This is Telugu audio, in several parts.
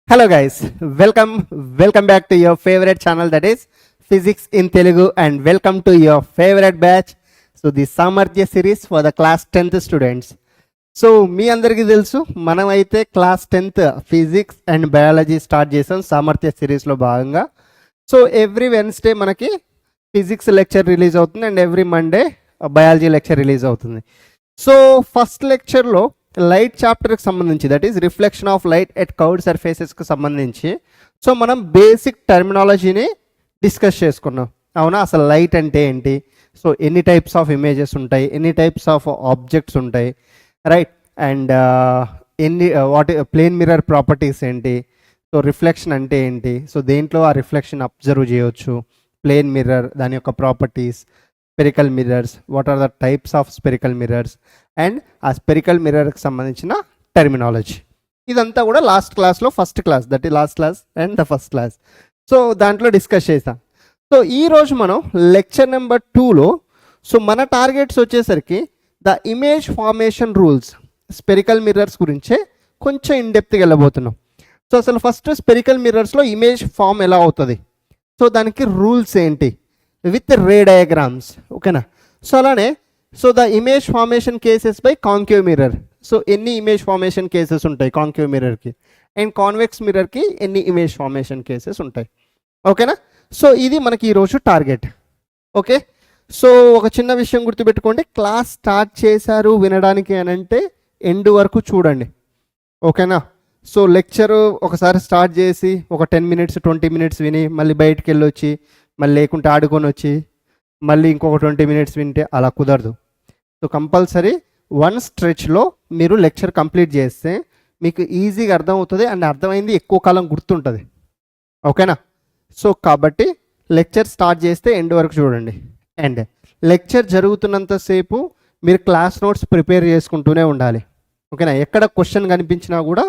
Hello guys, welcome back to your favorite channel, that is Physics in Telugu, and welcome to your favorite batch. So the Samarthya series for the class 10th students. So మీ అందరికీ తెలుసు మనమైతే class 10th physics and biology start చేసాం సామర్థ్య సిరీస్లో భాగంగా. సో ఎవ్రీ వెన్స్డే మనకి ఫిజిక్స్ లెక్చర్ రిలీజ్ అవుతుంది and every Monday biology lecture release అవుతుంది. సో ఫస్ట్ లెక్చర్లో లైట్ చాప్టర్కి సంబంధించి, that is reflection of light at curved సర్ఫేసెస్కి సంబంధించి సో మనం బేసిక్ టర్మినాలజీని డిస్కస్ చేసుకున్నాం. అవునా, అసలు లైట్ అంటే ఏంటి, సో ఎన్ని టైప్స్ ఆఫ్ ఇమేజెస్ ఉంటాయి, ఎన్ని టైప్స్ ఆఫ్ ఆబ్జెక్ట్స్ ఉంటాయి, right, and what plane mirror properties ఏంటి, సో రిఫ్లెక్షన్ అంటే ఏంటి, సో దేంట్లో ఆ రిఫ్లెక్షన్ అబ్జర్వ్ చేయవచ్చు, ప్లేన్ మిర్రర్ దాని యొక్క properties, spherical mirrors, what are the types of spherical mirrors, and ఆ స్పెరికల్ మిర్రర్కి సంబంధించిన టర్మినాలజీ. ఇదంతా కూడా లాస్ట్ క్లాస్లో ఫస్ట్ క్లాస్, దట్ ఈ last class and the first class, so దాంట్లో డిస్కస్ చేస్తాం. సో ఈరోజు మనం లెక్చర్ నెంబర్ 2లో సో మన టార్గెట్స్ వచ్చేసరికి the image formation rules, spherical mirrors గురించే కొంచెం ఇన్డెప్త్గా వెళ్ళబోతున్నాం. సో అసలు ఫస్ట్ స్పెరికల్ మిర్రర్స్లో ఇమేజ్ ఫామ్ ఎలా అవుతుంది, సో దానికి రూల్స్ ఏంటి విత్ రే డయాగ్రామ్స్, ఓకేనా. సో అలానే so the image formation cases by concave mirror, so ఎన్ని ఇమేజ్ ఫార్మేషన్ కేసెస్ ఉంటాయి కాంకేవ్ మిర్రర్కి, అండ్ కాన్వెక్స్ మిర్రర్కి ఎన్ని ఇమేజ్ ఫార్మేషన్ కేసెస్ ఉంటాయి, ఓకేనా. సో ఇది మనకి ఈరోజు టార్గెట్, ఓకే. సో ఒక చిన్న విషయం గుర్తుపెట్టుకోండి, క్లాస్ స్టార్ట్ చేశారు వినడానికి అని అంటే ఎండ్ వరకు చూడండి, ఓకేనా. సో లెక్చరు ఒకసారి స్టార్ట్ చేసి ఒక 10 minutes 20 minutes విని మళ్ళీ బయటికి వెళ్ళి వచ్చి మళ్ళీ లేకుంటే ఆడుకొని వచ్చి మళ్ళీ ఇంకొక 20 minutes వింటే అలా కుదరదు. సో కంపల్సరీ వన్ స్ట్రెచ్లో మీరు లెక్చర్ కంప్లీట్ చేస్తే మీకు ఈజీగా అర్థమవుతుంది అండ్ అర్థమైంది ఎక్కువ కాలం గుర్తుంటుంది, ఓకేనా. సో కాబట్టి లెక్చర్ స్టార్ట్ చేస్తే ఎండ్ వరకు చూడండి, అండ్ లెక్చర్ జరుగుతున్నంతసేపు మీరు క్లాస్ నోట్స్ ప్రిపేర్ చేసుకుంటూనే ఉండాలి, ఓకేనా. ఎక్కడ క్వశ్చన్ కనిపించినా కూడా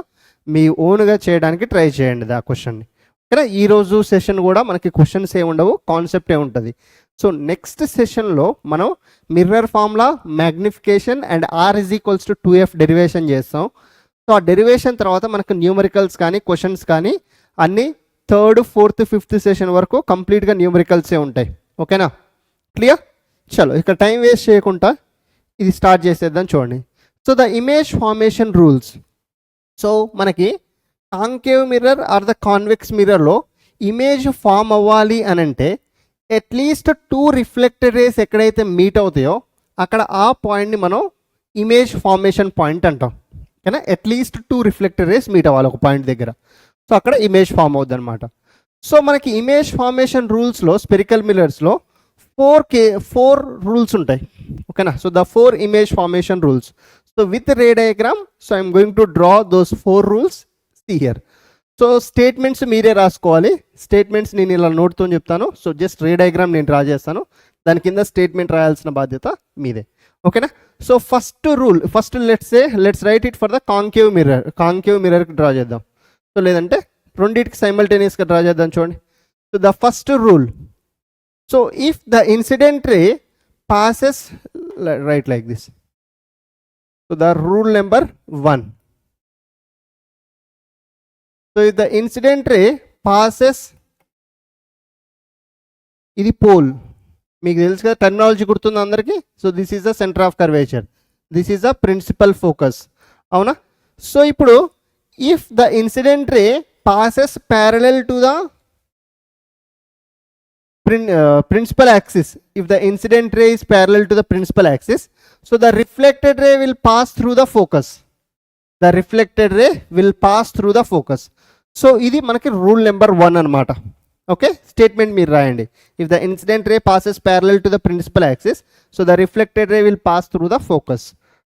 మీ ఓన్గా చేయడానికి ట్రై చేయండి ఆ క్వశ్చన్ని, ఓకేనా. ఈరోజు సెషన్ కూడా మనకి క్వశ్చన్స్ ఏ ఉండవు, కాన్సెప్ట్ ఏ ఉంటుంది. సో నెక్స్ట్ సెషన్లో మనం mirror formula, magnification and R=2F derivation చేస్తాం. సో ఆ డెరివేషన్ తర్వాత మనకు న్యూమరికల్స్ కానీ క్వశ్చన్స్ కానీ అన్నీ 3rd, 4th, 5th సెషన్ వరకు కంప్లీట్గా న్యూమరికల్సే ఉంటాయి, ఓకేనా. క్లియర్? చలో ఇక టైం వేస్ట్ చేయకుండా ఇది స్టార్ట్ చేసేద్దాం. చూడండి, so the image formation rules. So మనకి concave mirror or the convex మిర్రర్లో ఇమేజ్ ఫామ్ అవ్వాలి అని అంటే అట్లీస్ట్ 2 రిఫ్లెక్టెడ్ రేస్ ఎక్కడైతే మీట్ అవుతాయో అక్కడ ఆ పాయింట్ని మనం ఇమేజ్ ఫార్మేషన్ పాయింట్ అంటాం, ఓకేనా. అట్లీస్ట్ 2 రిఫ్లెక్టెడ్ రేస్ మీట్ అవ్వాలి ఒక పాయింట్ దగ్గర, సో అక్కడ ఇమేజ్ ఫామ్ అవుద్ది అనమాట. సో మనకి ఇమేజ్ ఫార్మేషన్ రూల్స్లో స్పెరికల్ మిర్రర్స్లో 4 రూల్స్ ఉంటాయి, ఓకేనా. So the 4 image formation rules. So with ray diagram, so I'm going to draw those 4 rules here. So statements మీరే రాసుకోవాలి, స్టేట్మెంట్స్ నేను ఇలా నోట్తో చెప్తాను. సో జస్ట్ రే డయాగ్రామ్ నేను డ్రా చేస్తాను, దాని కింద స్టేట్మెంట్ రాయాల్సిన బాధ్యత మీదే, ఓకేనా. So first rule, first let's write it for the concave mirror. Concave మిర్రర్కి డ్రా చేద్దాం, సో లేదంటే రెండింటికి సైమల్టేనియస్గా డ్రా చేద్దాం. చూడండి, so the first rule, so if the incident ray passes, right, like this. So the rule number 1. So if the incident ray passes, ఇది పోల్, మీకు తెలుసు కదా టర్మినాలజీ గుర్తుంది అందరికీ. So this is the centre of curvature, this is the principal focus, అవునా. సో ఇప్పుడు if the incident ray passes parallel to the principal axis, if the incident ray is parallel to the principal axis, so the reflected ray will pass through the focus, the reflected ray will pass through the focus. So ఇది మనకి రూల్ నెంబర్ 1 అనమాట, ఓకే. స్టేట్మెంట్ మీరు రాయండి, if the incident ray passes parallel to the principal axis, so the reflected ray will pass through the focus,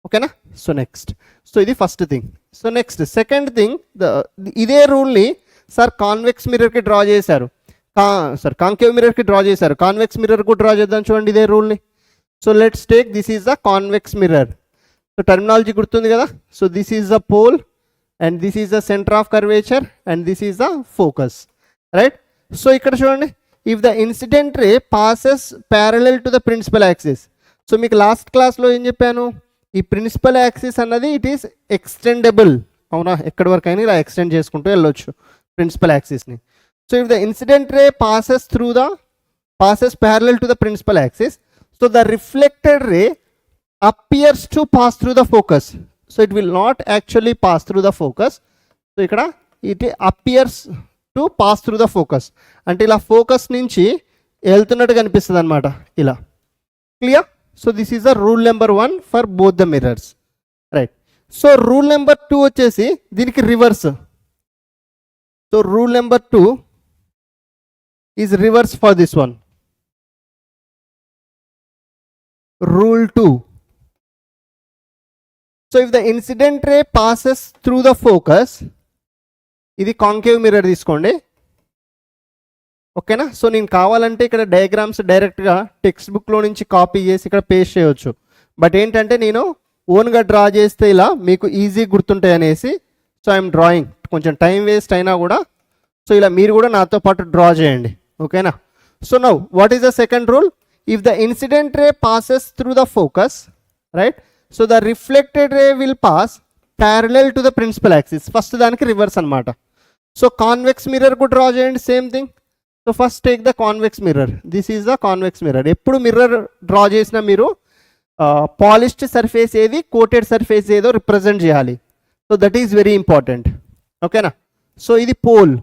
ఓకేనా. సో నెక్స్ట్, సో ఇది first thing. So next second thing, ఇదే రూల్ని సార్ కాన్వెక్స్ మిర్రర్కి డ్రా చేశారు, సార్ కాంకేవ్ మిర్రర్కి డ్రా చేశారు, కాన్వెక్స్ మిర్రర్కు డ్రా చేద్దాం. చూడండి ఇదే రూల్ని. So let's take this is the convex mirror. So terminology గుర్తుంది కదా. So this is the pole and this is the centre of curvature and this is the focus, right. So ఇక్కడ చూడండి, if the incident ray passes parallel to the principal axis. So మీకు లాస్ట్ క్లాస్లో ఏం చెప్పాను, ఈ ప్రిన్సిపల్ యాక్సిస్ అన్నది ఇట్ ఈస్ ఎక్స్టెండబుల్, అవునా, ఎక్కడి వరకు అయినా ఇలా ఎక్స్టెండ్ చేసుకుంటూ వెళ్ళొచ్చు. principal axis ni. So if the incident ray passes parallel to the principal axis, so the reflected ray appears to pass through the focus. So it will not actually pass through the focus. So ikkada it appears to pass through the focus అంటే ఇలా ఫోకస్ నుంచి వెళ్తున్నట్టు కనిపిస్తుంది అనమాట ఇలా. Clear? So this is the rule number 1 for both the mirrors, right. So rule number 2 వచ్చేసి దీనికి reverse. So rule number 2 is reverse for this one. Rule 2. So if the incident ray passes through the focus, ఇది కాంకేవ్ మిర్రర్ తీసుకోండి, ఓకేనా. సో నేను కావాలంటే ఇక్కడ డయాగ్రామ్స్ డైరెక్ట్గా టెక్స్ట్ బుక్లో నుంచి కాపీ చేసి ఇక్కడ పేస్ట్ చేయవచ్చు. బట్ ఏంటంటే నేను ఓన్గా డ్రా చేస్తే ఇలా మీకు ఈజీ గుర్తుంటాయి అనేసి సో ఐఎమ్ డ్రాయింగ్. కొంచెం టైం వేస్ట్ అయినా కూడా సో ఇలా మీరు కూడా నాతో పాటు డ్రా చేయండి, ఓకేనా. So now what is the second rule? If the incident ray passes through the focus, right, so the reflected ray will pass parallel to the principal axis. First దానికి రివర్స్ అనమాట. సో కాన్వెక్స్ మిర్రర్ కూడా డ్రా చేయండి, same thing. So first take the convex mirror. This is the convex mirror. ఎప్పుడు మిర్రర్ డ్రా చేసినా మీరు పాలిష్డ్ సర్ఫేస్ ఏది, కోటెడ్ సర్ఫేస్ ఏదో రిప్రజెంట్ చేయాలి. So that is very important, ఓకేనా. సో ఇది pole,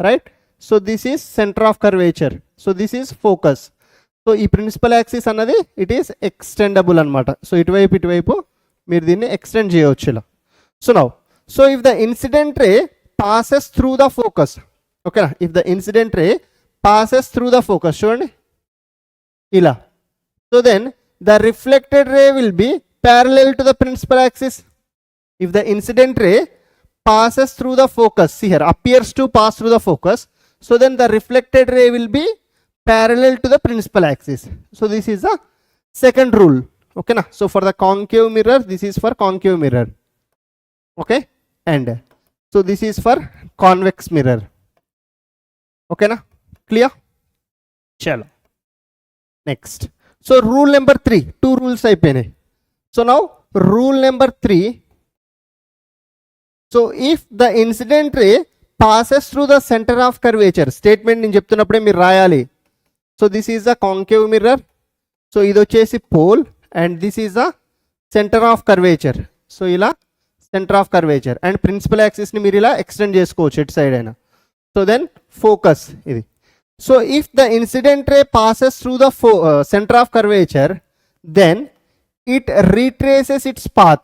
right. So this is centre of curvature. So this is focus. So ఈ ప్రిన్సిపల్ యాక్సిస్ అన్నది ఇట్ ఈస్ ఎక్స్టెండబుల్ అనమాట. సో ఇటువైపు మీరు దీన్ని ఎక్స్టెండ్ చేయవచ్చు ఇలా. So now so if the incident ray passes through the focus, ఓకేనా. If the incident ray passes through the focus, చూడండి ఇలా. So then the reflected ray will be parallel to the principal axis. If the incident ray passes through the focus, see here, appears to pass through the focus, so then the reflected ray will be parallel to the principal axis. So this is the second rule, okay na. So for the concave mirror, this is for concave mirror, okay, and so this is for convex mirror, okay na. Clear? Chalo. Next. So rule number 3. Two rules అయిపోయినాయి. So now rule number 3. So if the incident ray passes through the center of curvature, statement నేను చెప్తున్నప్పుడే మీరు రాయాలి. So this is the concave mirror. So ఇది వచ్చేసి pole and this is the center of curvature. So ఇలా center of curvature and principal axis ని మీరు ఇలా extend చేసుకోవచ్చు ఎటు సైడ్ అయినా. So then focus ఇది. So if the incident ray passes through the center of curvature, then it retraces its path.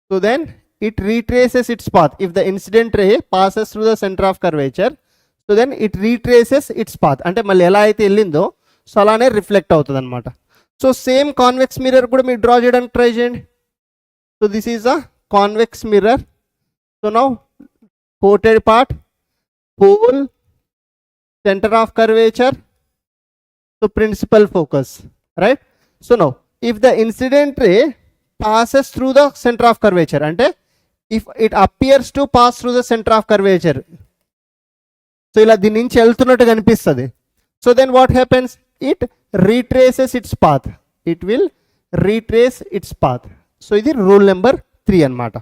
So then it retraces its path. If the incident ray passes through the center of curvature, so then it retraces its path. అంటే మళ్ళీ ఎలా అయితే వెళ్ళిందో సో అలానే రిఫ్లెక్ట్ అవుతుంది అనమాట. సో సేమ్ కాన్వెక్స్ మిర్రర్ కూడా మీరు డ్రా చేయడానికి ట్రై చేయండి. So this is a convex mirror. So now coated part, pole, center of curvature, so principal focus, right. So now if the incident ray passes through the center of curvature, ante if it appears to pass through the center of curvature, so ila din nunchi veltunnattu kanipistadi. So then what happens? It retraces its path. It will retrace its path. So idi rule number 3 anamata.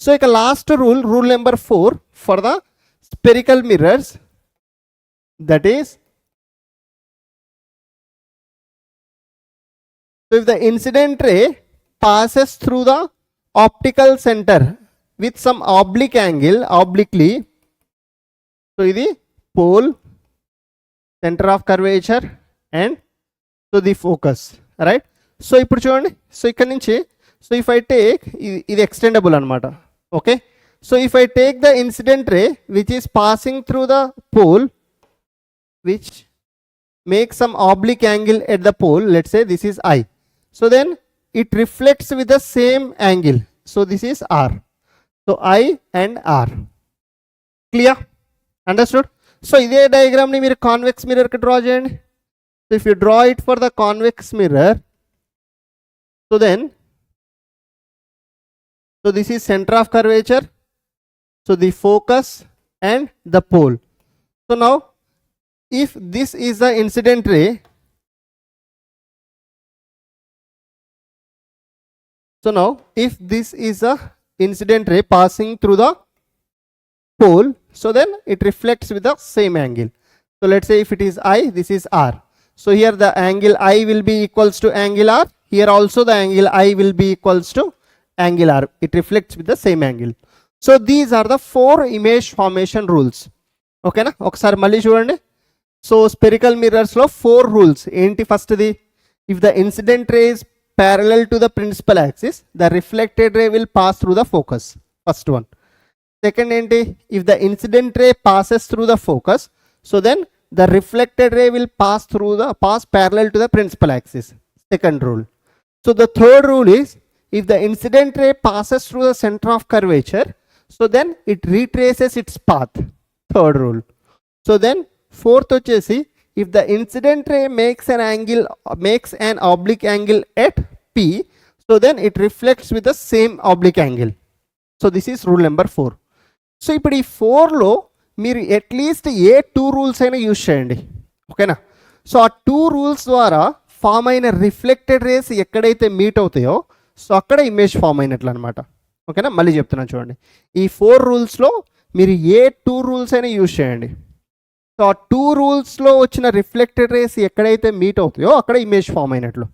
So ika last rule number 4 for the spherical mirrors, that is, so if the incident ray passes through the optical center with some oblique angle, obliquely, so ఇది pole, center of curvature and so the focus, right. So ఇప్పుడు చూడండి, సో ఇక్కడ నుంచి సో if I take ఇది extendable అనమాట, okay. So if I take the incident ray which is passing through the pole, which makes some oblique angle at the pole, let's say this is I, so then it reflects with the same angle, so this is R. So I and R. Clear? Understood? So ఇదే diagram ని మీరు convex mirror కి draw చేయండి. So if you draw it for the convex mirror, so then so this is center of curvature, so the focus and the pole. So now if this is the incident ray, so now if this is a incident ray passing through the pole, So then it reflects with the same angle. So let's say if it is I, this is R. So here the angle I will be equals to angle R. Here also the angle I will be equals to angle R. It reflects with the same angle. So these are the 4 image formation rules. Okay na? Okasari malli chudandi. So spherical mirrors lo 4 rules. Enti first di, if the incident ray is parallel to the principal axis, the reflected ray will pass through the focus. First one. Second enti, if the incident ray passes through the focus, so then the reflected ray will pass parallel to the principal axis. Second rule. So the third rule is, if the incident ray passes through the center of curvature, so then it retraces its path. Third rule. So then fourth వచ్చేసి, if the incident ray makes an oblique angle at P, so then it reflects with the same oblique angle. So this is rule number 4. So ఇప్పుడు ఈ 4లో మీరు అట్లీస్ట్ ఏ 2 రూల్స్ అయినా యూజ్ చేయండి. ఓకేనా? సో ఆ 2 రూల్స్ ద్వారా ఫామ్ అయిన రిఫ్లెక్టెడ్ రేస్ ఎక్కడైతే మీట్ అవుతాయో, సో అక్కడ ఇమేజ్ ఫామ్ అయినట్లు అనమాట. ఓకేనా? మళ్ళీ చెప్తున్నాను చూడండి. ఈ 4 రూల్స్లో మీరు ఏ 2 రూల్స్ అయినా యూజ్ చేయండి. సో ఆ 2 రూల్స్లో వచ్చిన రిఫ్లెక్టెడ్ రేస్ ఎక్కడైతే మీట్ అవుతాయో అక్కడ ఇమేజ్ ఫామ్ అయినట్లు.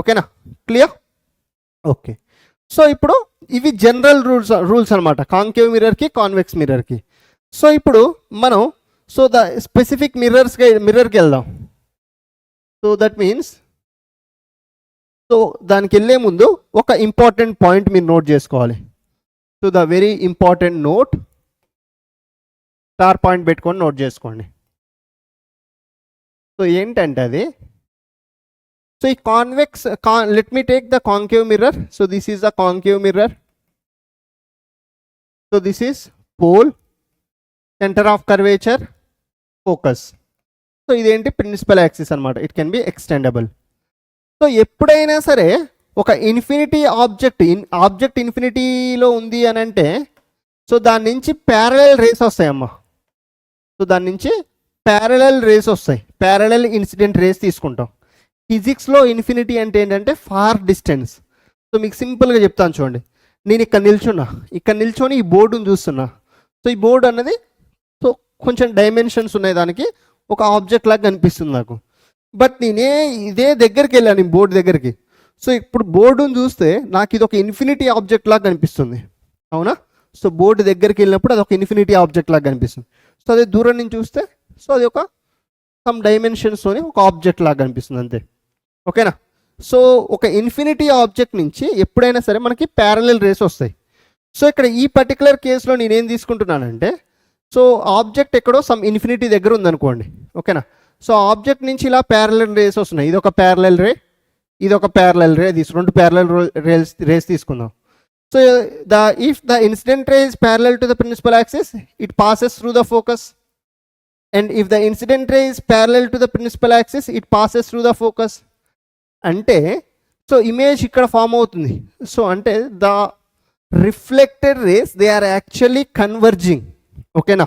ఓకేనా? క్లియర్? ఓకే. సో ఇప్పుడు ఇవి జనరల్ రూల్స్ అనమాట, కాంకేవ్ మిర్రర్కి, కాన్వెక్స్ మిర్రర్కి. సో ఇప్పుడు మనం ద స్పెసిఫిక్ మిర్రర్కి వెళ్దాం. సో దట్ మీన్స్, సో దానికి వెళ్ళే ముందు ఒక ఇంపార్టెంట్ పాయింట్ మీరు నోట్ చేసుకోవాలి. So the very important note, star point పెట్టుకొని నోట్ చేసుకోండి. సో ఏంటంటే అది, సో ఈ convex, let me take the concave mirror. So this is the concave mirror. So this is pole, centre of curvature, focus. So ఇదేంటి? ప్రిన్సిపల్ యాక్సిస్ అనమాట. It can be extendable. So ఎప్పుడైనా సరే ఒక ఇన్ఫినిటీ ఆబ్జెక్ట్ ఇన్ఫినిటీలో ఉంది అని అంటే, సో దాని నుంచి ప్యారలల్ రేస్ వస్తాయమ్మా. సో దాని నుంచి ప్యారలల్ రేస్ వస్తాయి, ప్యారలల్ ఇన్సిడెంట్ రేస్ తీసుకుంటాం. ఫిజిక్స్లో ఇన్ఫినిటీ అంటే ఏంటంటే ఫార్ డిస్టెన్స్. సో మీకు సింపుల్గా చెప్తాను చూడండి. నేను ఇక్కడ నిల్చొని ఈ బోర్డును చూస్తున్నా. సో ఈ బోర్డు అన్నది సో కొంచెం డైమెన్షన్స్ ఉన్నాయి, దానికి ఒక ఆబ్జెక్ట్ లాగా కనిపిస్తుంది నాకు. బట్ నేనే ఇదే దగ్గరికి వెళ్ళాను, ఈ బోర్డు దగ్గరికి. సో ఇప్పుడు బోర్డును చూస్తే నాకు ఇది ఒక ఇన్ఫినిటీ ఆబ్జెక్ట్ లాగా కనిపిస్తుంది, అవునా? సో బోర్డు దగ్గరికి వెళ్ళినప్పుడు అది ఒక ఇన్ఫినిటీ ఆబ్జెక్ట్ లాగా కనిపిస్తుంది. సో అదే దూరం నుంచి చూస్తే సో అది ఒక సమ్ డైమెన్షన్స్తోని ఒక ఆబ్జెక్ట్ లాగా కనిపిస్తుంది, అంతే. ఓకేనా? సో ఒక ఇన్ఫినిటీ ఆబ్జెక్ట్ నుంచి ఎప్పుడైనా సరే మనకి ప్యారలల్ రేస్ వస్తాయి. సో ఇక్కడ ఈ పర్టికులర్ కేసులో నేనేం తీసుకుంటున్నానంటే, సో ఆబ్జెక్ట్ ఎక్కడో సమ్ ఇన్ఫినిటీ దగ్గర ఉందనుకోండి. ఓకేనా? సో ఆబ్జెక్ట్ నుంచి ఇలా ప్యారలల్ రేస్ వస్తున్నాయి. ఇది ఒక ప్యారలల్ రే, ఇది ఒక ప్యారలల్ రే, రెండు ప్యారలల్ రేస్ తీసుకుందాం. So if the incident ray is parallel to the principal axis, it passes through the focus. And if the incident ray is parallel to the principal axis, it passes through the focus. అంటే సో ఇమేజ్ ఇక్కడ ఫామ్ అవుతుంది. సో అంటే the reflected rays they are actually converging. ఓకేనా?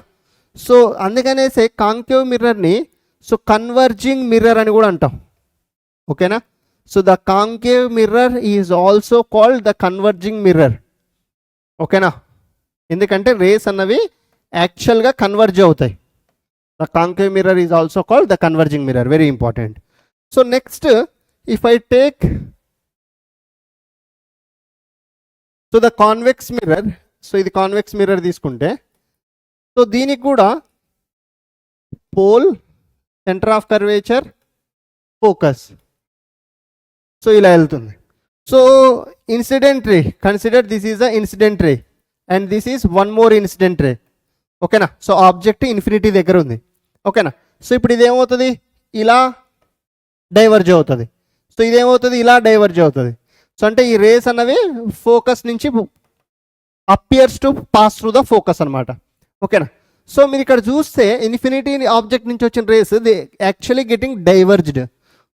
సో అందుకనేసే కాంకేవ్ మిర్రర్ని సో కన్వర్జింగ్ మిర్రర్ అని కూడా అంటాం. ఓకేనా? So the concave mirror is also called the converging mirror. ఓకేనా? ఎందుకంటే రేస్ అన్నవి యాక్చువల్గా కన్వర్జ్ అవుతాయి. The concave mirror is also called the converging mirror. Very important. So next, if I take so the convex mirror, so ఇది కాన్వెక్స్ మిర్రర్ తీసుకుంటే, సో దీనికి కూడా pole, centre of curvature, focus, so ఇలా వెళ్తుంది. So incident ray, consider this is the incident ray and this is one more incident ray. ఓకేనా? సో ఆబ్జెక్ట్ ఇన్ఫినిటీ దగ్గర ఉంది. ఓకేనా? సో ఇప్పుడు ఇదేమవుతుంది? ఇలా డైవర్జ్ అవుతుంది. సో ఇదేమవుతుంది? ఇలా డైవర్జ్ అవుతుంది. సో అంటే ఈ రేస్ అన్నవి ఫోకస్ నుంచి appears to pass through the focus అనమాట. ఓకేనా? సో మీరు ఇక్కడ చూస్తే ఇన్ఫినిటీ ఆబ్జెక్ట్ నుంచి వచ్చిన rays they actually getting diverged.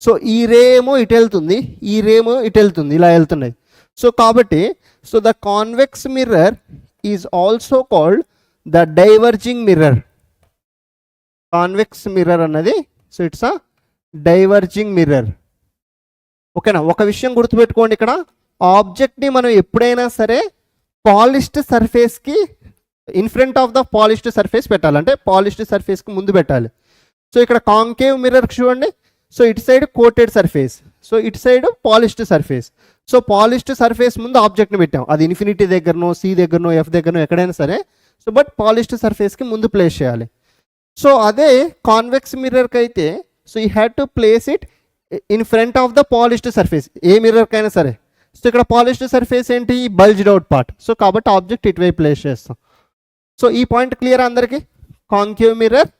So ఈ రే ఏమో ఇటు వెళ్తుంది, ఈ రేమో ఇటు వెళ్తుంది, ఇలా వెళ్తున్నాయి. సో కాబట్టి so the convex mirror is also called the diverging mirror. Convex mirror అన్నది so it's a diverging mirror. ఓకేనా? ఒక విషయం గుర్తుపెట్టుకోండి, ఇక్కడ ఆబ్జెక్ట్ని మనం ఎప్పుడైనా సరే పాలిష్డ్ సర్ఫేస్కి in front of the polished surface పెట్టాలి, అంటే పాలిష్డ్ సర్ఫేస్కి ముందు పెట్టాలి. సో ఇక్కడ కాంకేవ్ మిర్రర్ చూడండి, సో ఇటు సైడ్ కోటెడ్ సర్ఫేస్, సో ఇటు side polished surface. So polished surface ముందు ఆబ్జెక్ట్ని పెట్టాం, అది ఇన్ఫినిటీ దగ్గరనో సి దగ్గరనో ఎఫ్ దగ్గరనో ఎక్కడైనా సరే. సో బట్ పాలిష్డ్ సర్ఫేస్కి ముందు ప్లేస్ చేయాలి. సో అదే కాన్వెక్స్ మిర్రర్కి అయితే so you had to place it in front of the polished surface, ఏ మిర్రర్కైనా సరే. సో ఇక్కడ పాలిష్డ్ సర్ఫేస్ ఏంటి, బల్జ్డ్ అవుట్ పార్ట్. సో కాబట్టి ఆబ్జెక్ట్ ఇటువైపు ప్లేస్ చేస్తాం. సో ఈ పాయింట్ క్లియర్ అందరికీ? కాంకేవ్ మిర్రర్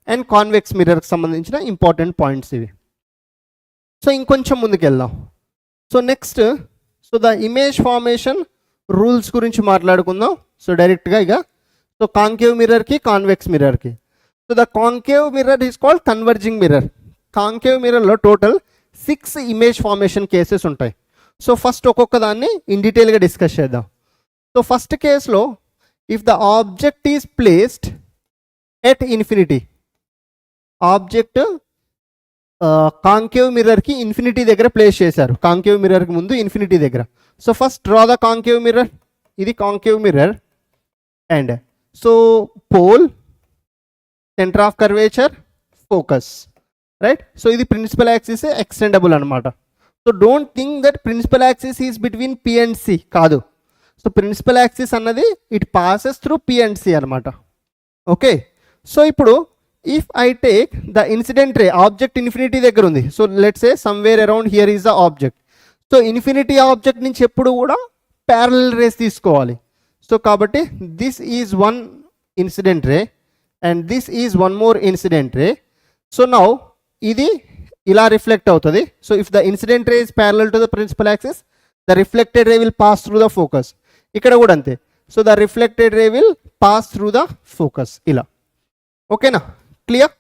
అండ్ కాన్వెక్స్ మిర్రర్కి సంబంధించిన ఇంపార్టెంట్ పాయింట్స్ ఇవి. సో ఇంకొంచెం ముందుకు వెళ్దాం. So next so the image formation rules గురించి మాట్లాడుకుందాం. సో డైరెక్ట్గా ఇక సో కాంకేవ్ మిర్రర్కి కాన్వెక్స్ మిర్రర్కి. So the concave mirror is called converging mirror. Concave మిర్రర్లో టోటల్ 6 ఇమేజ్ ఫార్మేషన్ కేసెస్ ఉంటాయి. సో ఫస్ట్ ఒక్కొక్క దాన్ని ఇన్ డీటెయిల్గా డిస్కస్ చేద్దాం. సో ఫస్ట్ కేసులో if the object is placed at infinity, object concave మిర్రర్కి ఇన్ఫినిటీ దగ్గర ప్లేస్ చేశారు, కాంకేవ్ మిర్రర్కి ముందు ఇన్ఫినిటీ దగ్గర. So first draw the concave mirror. ఇది concave mirror and so pole, centre of curvature, focus, right. So ఇది ప్రిన్సిపల్ యాక్సిస్ ఎక్స్టెండబుల్ అనమాట. So don't think that principal axis is between P and C, కాదు. సో ప్రిన్సిపల్ యాక్సిస్ అన్నది it passes through P and C అనమాట. ఓకే. సో ఇప్పుడు if I take the incident ray, object infinity దగ్గర ఉంది. So let's say somewhere around here is the object. So infinity object నుంచి ఎప్పుడు కూడా ప్యారలల్ రేస్ తీసుకోవాలి. సో కాబట్టి this is one incident ray and this is one more incident ray. So now ఇది ఇలా రిఫ్లెక్ట్ అవుతుంది. So if the incident ray is parallel to the principal axis, the reflected ray will pass through the focus. ఇక్కడ కూడా అంతే. So the reflected ray will pass through the focus, ఇలా. ఓకేనా, క్లియర్?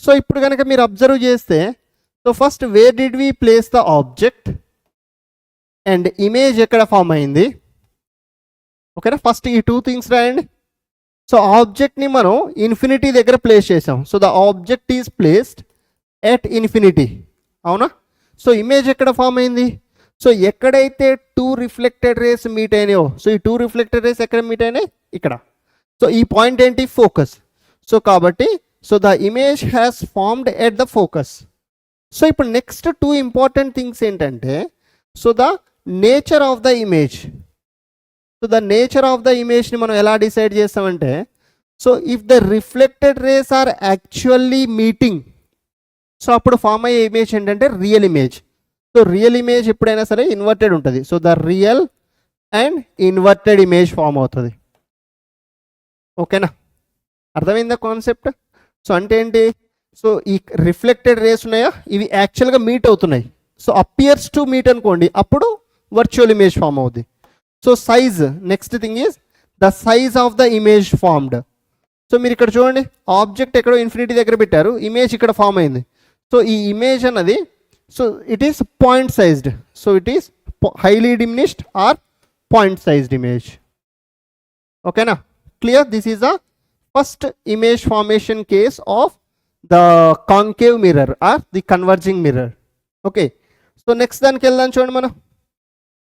సో ఇప్పుడు కనుక మీరు అబ్జర్వ్ చేస్తే so first where did we place the object and image ఎక్కడ ఫామ్ అయింది? ఓకేనా, ఫస్ట్ ఈ 2 థింగ్స్ రాయండి. సో ఆబ్జెక్ట్ని మనం ఇన్ఫినిటీ దగ్గర ప్లేస్ చేసాం. So the object is placed at infinity, అవునా? సో ఇమేజ్ ఎక్కడ ఫామ్ అయింది? సో ఎక్కడైతే 2 రిఫ్లెక్టెడ్ రేస్ మీట్ అయినాయో, సో ఈ 2 రిఫ్లెక్టెడ్ రేస్ ఎక్కడ మీట్ అయినాయి? ఇక్కడ. సో ఈ పాయింట్ ఏంటి? ఫోకస్. సో కాబట్టి so the image has formed at the focus. So ఇప్పుడు నెక్స్ట్ 2 ఇంపార్టెంట్ థింగ్స్ ఏంటంటే so the nature of the image. So the nature of the ఇమేజ్ని మనం ఎలా డిసైడ్ చేస్తామంటే so if the reflected rays are actually meeting, so అప్పుడు ఫామ్ అయ్యే ఇమేజ్ ఏంటంటే real image. So real image ఎప్పుడైనా సరే ఇన్వర్టెడ్ ఉంటుంది. So the real and inverted image form అవుతుంది. ఓకేనా, అర్థమైందా కాన్సెప్ట్? సో అంటే ఏంటి? సో ఈ రిఫ్లెక్టెడ్ రేస్ ఉన్నాయా, ఇవి యాక్చువల్గా మీట్ అవుతున్నాయి. సో అపియర్స్ టు మీట్ అనుకోండి, అప్పుడు వర్చువల్ ఇమేజ్ ఫామ్ అవుతుంది. So size, next thing is the size of the image formed. So మీరు ఇక్కడ చూడండి, ఆబ్జెక్ట్ ఎక్కడో ఇన్ఫినిటీ దగ్గర పెట్టారు, ఇమేజ్ ఇక్కడ ఫామ్ అయింది. సో ఈ ఇమేజ్ అన్నది so it is point sized. So it is highly diminished or point sized image. ఓకేనా, clear? This is the first image formation case of the concave mirror or the converging mirror. Okay. So next దానికి వెళ్దాం చూడండి మనం.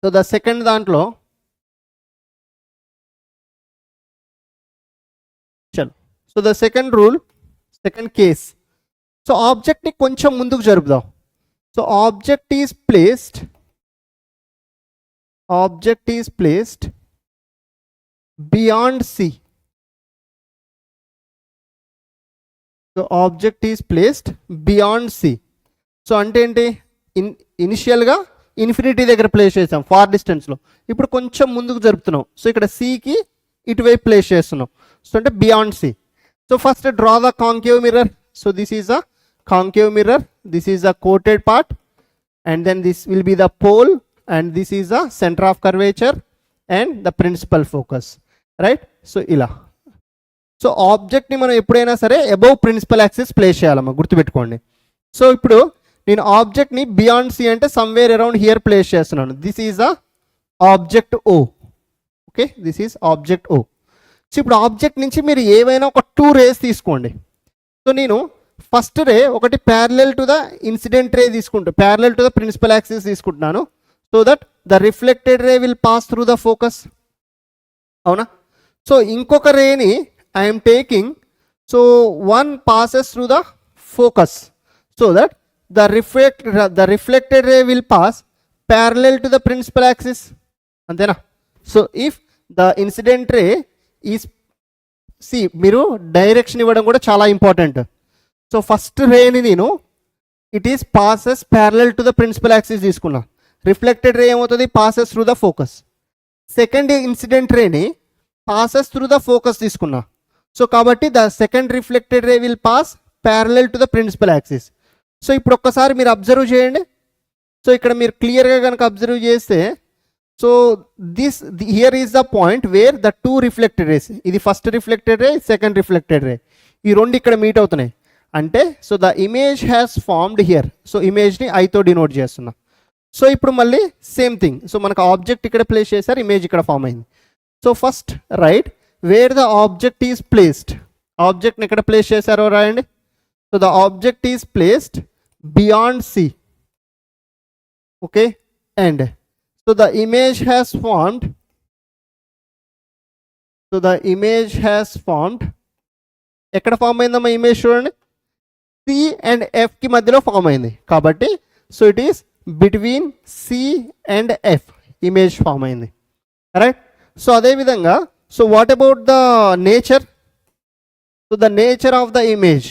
సో ద సెకండ్ దాంట్లో చలో. So the second rule, second case. So ఆబ్జెక్ట్ని కొంచెం ముందుకు జరుపుదాం. So object is placed beyond C. So object is placed beyond C. So అంటే ఏంటి? ఇనిషియల్గా ఇన్ఫినిటీ దగ్గర ప్లేస్ చేసాం ఫార్ డిస్టెన్స్లో, ఇప్పుడు కొంచెం ముందుకు జరుపుతున్నాం. సో ఇక్కడ సికి ఇటువైపు ప్లేస్ చేస్తున్నాం. సో అంటే beyond C. So first draw the concave mirror. So this is a concave mirror, this is a coated part and then this will be the pole and this is the center of curvature and the principal focus, right? So ila. So ఆబ్జెక్ట్ని మనం ఎప్పుడైనా సరే అబౌవ్ ప్రిన్సిపల్ యాక్సిస్ ప్లేస్ చేయాలమ్మా, గుర్తుపెట్టుకోండి. సో ఇప్పుడు నేను ఆబ్జెక్ట్ని బియాండ్ సి అంటే సమ్వేర్ అరౌండ్ హియర్ ప్లేస్ చేస్తున్నాను. This is a object O. Okay, this is object O. So ఇప్పుడు ఆబ్జెక్ట్ నుంచి మీరు ఏవైనా ఒక 2 రేస్ తీసుకోండి. సో నేను ఫస్ట్ రే ఒకటి parallel to the incident ray తీసుకుంటా, parallel to the principal axis తీసుకుంటున్నాను. So that the reflected ray will pass through the focus, అవునా? సో ఇంకొక రేని I'm taking, so one passes through the focus so that the reflected ray will pass parallel to the principal axis. అంతేనా? So if the incident ray is, సి మీరు డైరెక్షన్ ఇవ్వడం కూడా చాలా ఇంపార్టెంట్. సో ఫస్ట్ రేని నేను it is passes parallel to the principal axis తీసుకున్నా. రిఫ్లెక్టెడ్ రే ఏమవుతుంది? Passes through the focus. Second incident రేని పాసెస్ త్రూ ద ఫోకస్ తీసుకున్నా. సో కాబట్టి the second reflected ray will pass parallel to the principal axis. So ఇప్పుడు ఒక్కసారి మీరు అబ్జర్వ్ చేయండి. సో ఇక్కడ మీరు క్లియర్గా కనుక అబ్జర్వ్ చేస్తే, so here is the point where the two reflected rays, ఇది first reflected ray, second reflected ray, ఈ రెండు ఇక్కడ మీట్ అవుతున్నాయి. అంటే so the image has formed here. So ఇమేజ్ని ఐతో డినోట్ చేస్తున్నా. సో ఇప్పుడు మళ్ళీ సేమ్ థింగ్. సో మనకు ఆబ్జెక్ట్ ఇక్కడ ప్లేస్ చేశారు, ఇమేజ్ ఇక్కడ ఫామ్ అయింది. So first write where the object is placed. ఆబ్జెక్ట్ని ఎక్కడ ప్లేస్ చేశారో రాయండి. So the object is placed beyond C. Okay, and so the image has formed. So the image has formed, ఎక్కడ ఫామ్ అయిందమ్మా ఇమేజ్ చూడండి, సి అండ్ ఎఫ్కి మధ్యలో ఫామ్ అయింది. కాబట్టి so it is between C and F image form అయింది. రైట్. సో అదేవిధంగా so what about the nature? So the nature of the image,